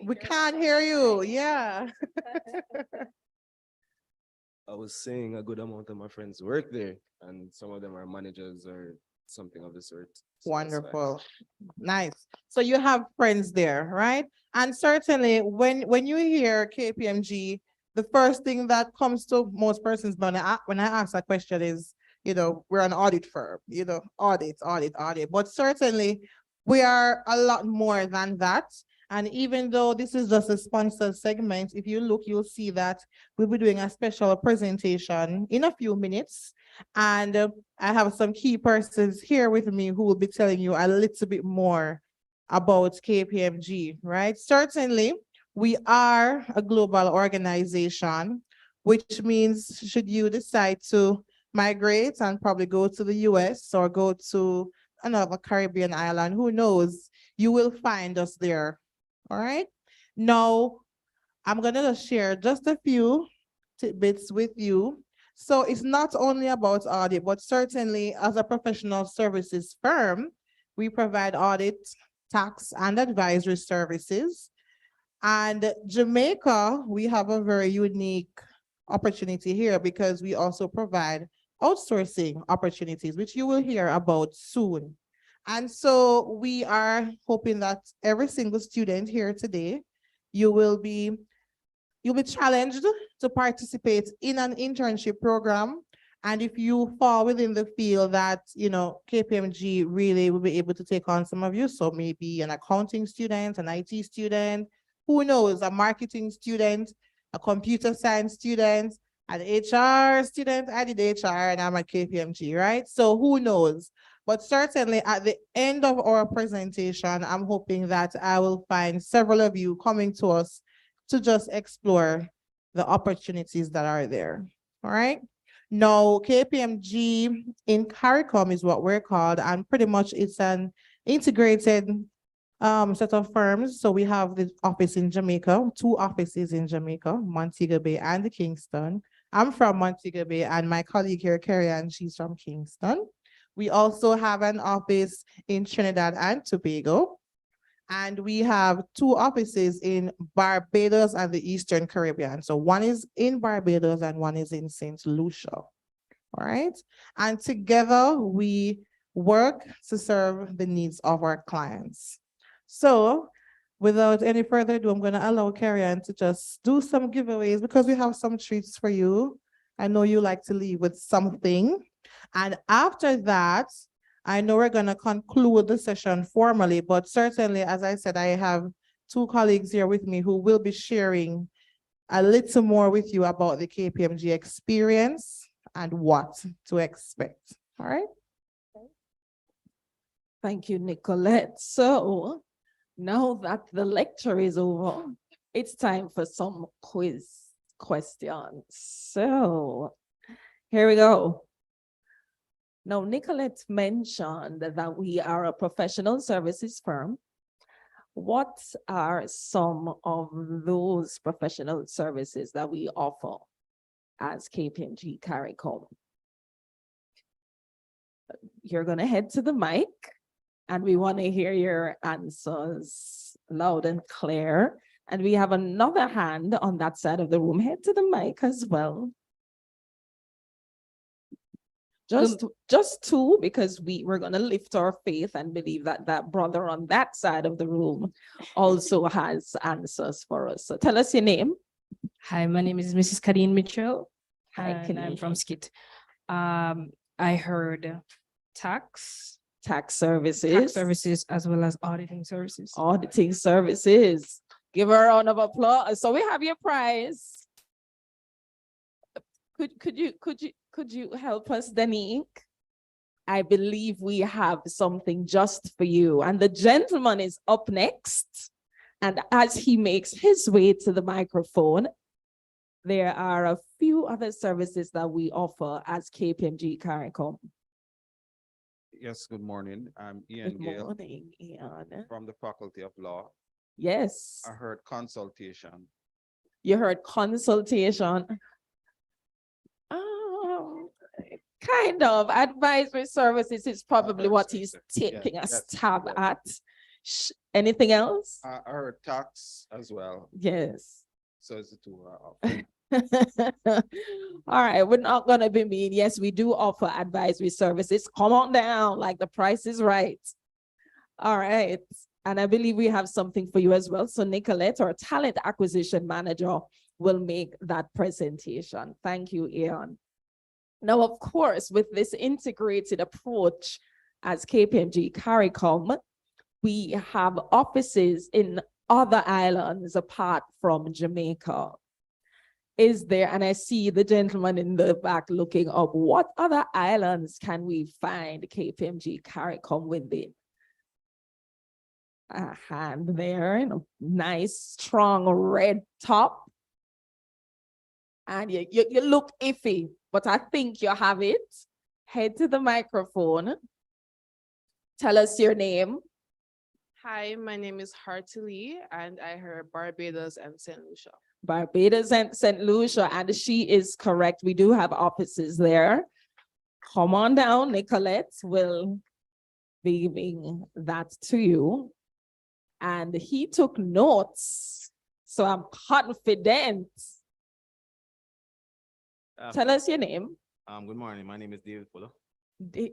N: We can't hear you, yeah.
M: I was saying a good amount of my friends work there, and some of them are managers or something of the sort. So
N: wonderful, nice. So you have friends there, right? And certainly when you hear KPMG, the first thing that comes to most persons when I ask that question is, we're an audit firm, audit. But certainly we are a lot more than that. And even though this is just a sponsored segment, if you look, you'll see that we'll be doing a special presentation in a few minutes. And I have some key persons here with me who will be telling you a little bit more about KPMG, right? Certainly, we are a global organization, which means should you decide to migrate and probably go to the US or go to another Caribbean island, who knows, you will find us there. All right. Now, I'm going to share just a few tidbits with you. So it's not only about audit, but certainly as a professional services firm, we provide audit, tax, and advisory services. And Jamaica, we have a very unique opportunity here because we also provide outsourcing opportunities, which you will hear about soon. And so we are hoping that every single student here today, you will be you'll be challenged to participate in an internship program. And if you fall within the field that, KPMG really will be able to take on some of you, so maybe an accounting student, an IT student, who knows, a marketing student, a computer science student, an HR student. I did HR and I'm a KPMG, right? So who knows? But certainly at the end of our presentation, I'm hoping that I will find several of you coming to us to just explore the opportunities that are there, all right? Now, KPMG in CARICOM is what we're called, and pretty much it's an integrated set of firms. So we have the office in Jamaica, 2 offices in Jamaica, Montego Bay and Kingston. I'm from Montego Bay, and my colleague here, Carrie Ann, she's from Kingston. We also have an office in Trinidad and Tobago. And we have 2 offices in Barbados and the Eastern Caribbean. So one is in Barbados and one is in St. Lucia. All right. And together we work to serve the needs of our clients. So without any further ado, I'm going to allow Carrie Ann to just do some giveaways because we have some treats for you. I know you like to leave with something. And after that, I know we're going to conclude the session formally, but certainly, as I said, I have 2 colleagues here with me who will be sharing a little more with you about the KPMG experience and what to expect. All right.
O: Thank you, Nicolette. So now that the lecture is over, it's time for some quiz questions. So here we go. Now, Nicolette mentioned that we are a professional services firm. What are some of those professional services that we offer as KPMG CARICOM? You're going to head to the mic, and we want to hear your answers loud and clear. And we have another hand on that side of the room. Head to the mic as well. Just 2, because we're going to lift our faith and believe that that brother on that side of the room also has answers for us. So tell us your name.
P: Hi, my name is Mrs. Kadeen Mitchell.
O: Hi,
P: and I'm from Skit. I heard tax services, as well as auditing services.
O: Auditing services. Give her a round of applause. So we have your prize. Could you help us, Danique? I believe we have something just for you. And the gentleman is up next. And as he makes his way to the microphone, there are a few other services that we offer as KPMG CARICOM.
Q: Yes, good morning. I'm Ian Gale.
O: Good morning, Ian.
Q: From the Faculty of Law.
O: Yes.
Q: I heard consultation.
O: You heard consultation. Kind of. Advisory services is probably what he's taking a stab at. Anything else?
Q: I heard tax as well.
O: Yes.
Q: So it's the 2
O: All right, we're not going to be mean. Yes, we do offer advisory services. Come on down, like the price is right. All right. And I believe we have something for you as well. So Nicolette, our talent acquisition manager, will make that presentation. Thank you, Ian. Now, of course, with this integrated approach as KPMG CARICOM, we have offices in other islands apart from Jamaica. Is there, and I see the gentleman in the back looking up, what other islands can we find KPMG CARICOM within? A hand there, nice, strong red top. And you look iffy, but I think you have it. Head to the microphone. Tell us your name.
R: Hi, my name is Hartley, and I heard Barbados and St. Lucia.
O: Barbados and St. Lucia, and she is correct. We do have offices there. Come on down, Nicolette will be giving that to you. And he took notes, so I'm confident. Tell us your name.
S: Good morning. My name is David Fuller. Dave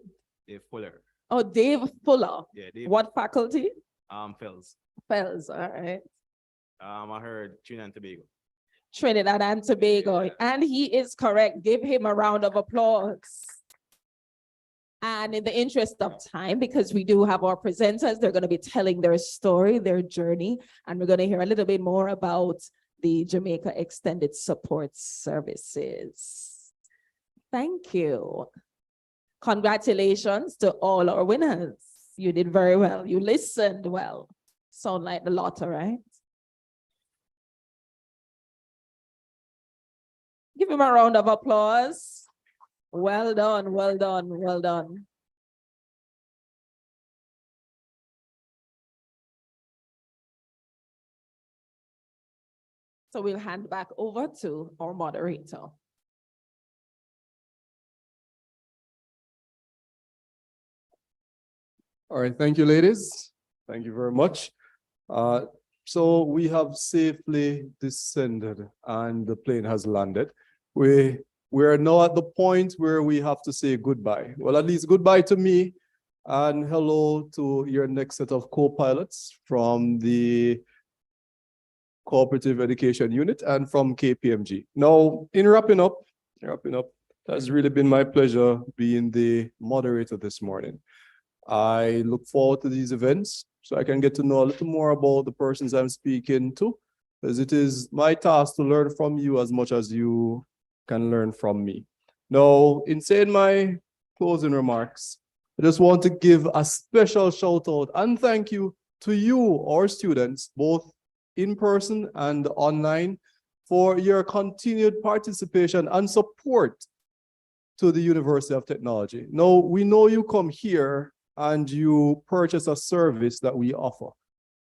S: Fuller.
O: Oh, Dave Fuller.
S: Yeah, Dave.
O: What faculty?
S: Fells.
O: Fells, all right.
S: I heard Trinidad and Tobago.
O: Trinidad and Tobago. And he is correct. Give him a round of applause. And in the interest of time, because we do have our presenters, they're going to be telling their story, their journey, and we're going to hear a little bit more about the Jamaica Extended Support Services. Thank you. Congratulations to all our winners. You did very well. You listened well. Sound like the lotto, right? Give him a round of applause. Well done, well done, well done. So we'll hand back over to our moderator.
F: All right, thank you, ladies. Thank you very much. So we have safely descended and the plane has landed. We are now at the point where we have to say goodbye. Well, at least goodbye to me and hello to your next set of co-pilots from the Cooperative Education Unit and from KPMG. Now, in wrapping up, it has really been my pleasure being the moderator this morning. I look forward to these events so I can get to know a little more about the persons I'm speaking to, because it is my task to learn from you as much as you can learn from me. Now, in saying my closing remarks, I just want to give a special shout out and thank you to you, our students, both in person and online, for your continued participation and support to the University of Technology. Now, we know you come here and you purchase a service that we offer,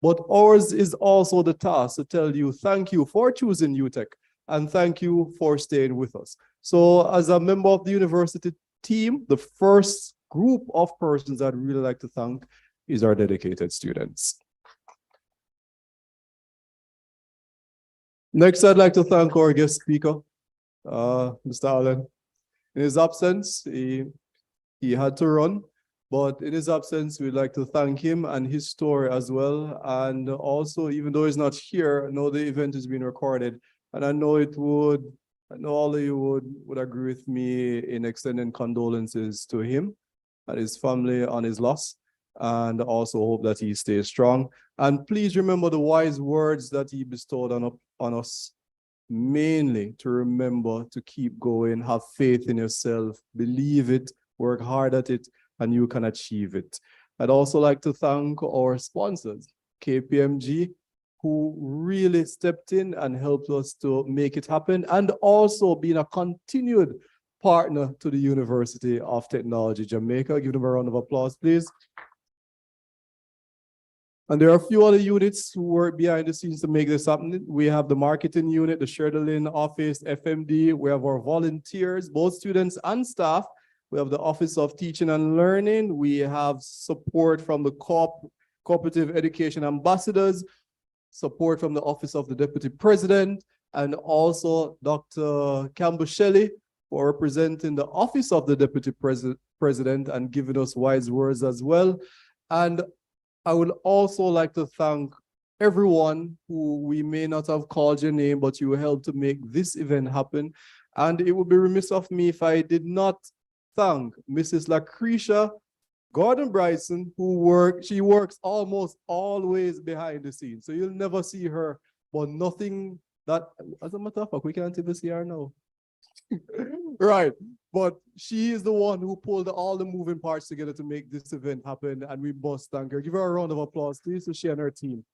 F: but ours is also the task to tell you thank you for choosing UTech and thank you for staying with us. So as a member of the university team, the first group of persons I'd really like to thank is our dedicated students. Next, I'd like to thank our guest speaker, Mr. Allen. In his absence, he had to run, but in his absence, we'd like to thank him and his story as well. And also, even though he's not here, I know the event is being recorded, and I know all of you would agree with me in extending condolences to him and his family on his loss, and also hope that he stays strong. And please remember the wise words that he bestowed on us, mainly to remember to keep going, have faith in yourself, believe it, work hard at it, and you can achieve it. I'd also like to thank our sponsors, KPMG, who really stepped in and helped us to make it happen, and also being a continued partner to the University of Technology Jamaica. Give them a round of applause, please. And there are a few other units who work behind the scenes to make this happen. We have the marketing unit, the Sherdlin office, FMD. We have our volunteers, both students and staff. We have the Office of Teaching and Learning. We have support from the Cooperative Education Ambassadors, support from the Office of the Deputy President, and also Dr. Campbell Shelley for representing the Office of the Deputy President and giving us wise words as well. And I would also like to thank everyone who we may not have called your name, but you helped to make this event happen. And it would be remiss of me if I did not thank Mrs. Lucretia Gordon Bryson, she works almost always behind the scenes. So you'll never see her, but nothing that, as a matter of fact, we can't even see her now. Right, but she is the one who pulled all the moving parts together to make this event happen, and we must thank her. Give her a round of applause, please, to she and her team.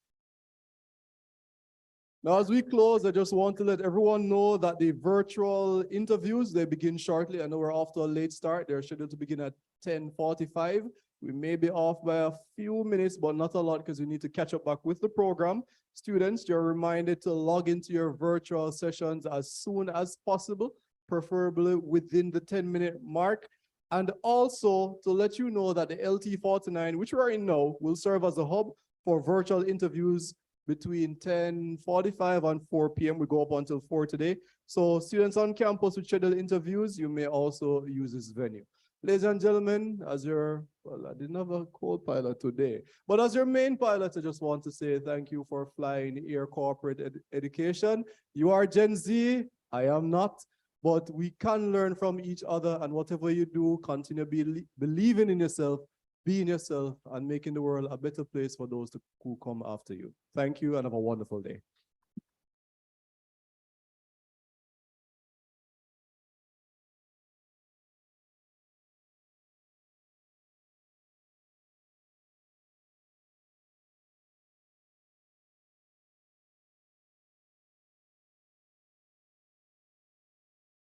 F: Now, as we close, I just want to let everyone know that the virtual interviews, they begin shortly. I know we're off to a late start. They're scheduled to begin at 10:45. We may be off by a few minutes, but not a lot, because we need to catch up back with the program. Students, you're reminded to log into your virtual sessions as soon as possible, preferably within the 10-minute mark. And also to let you know that the LT49, which we're in now, will serve as a hub for virtual interviews between 10:45 and 4 p.m. We go up until 4 today. So students on campus with scheduled interviews, you may also use this venue. Ladies and gentlemen, as your, well, I didn't have a co-pilot today, but as your main pilot, I just want to say thank you for flying Air Corporate Education. You are Gen Z, I am not, but we can learn from each other, and whatever you do, continue believing in yourself, being yourself, and making the world a better place for those who come after you. Thank you and have a wonderful day.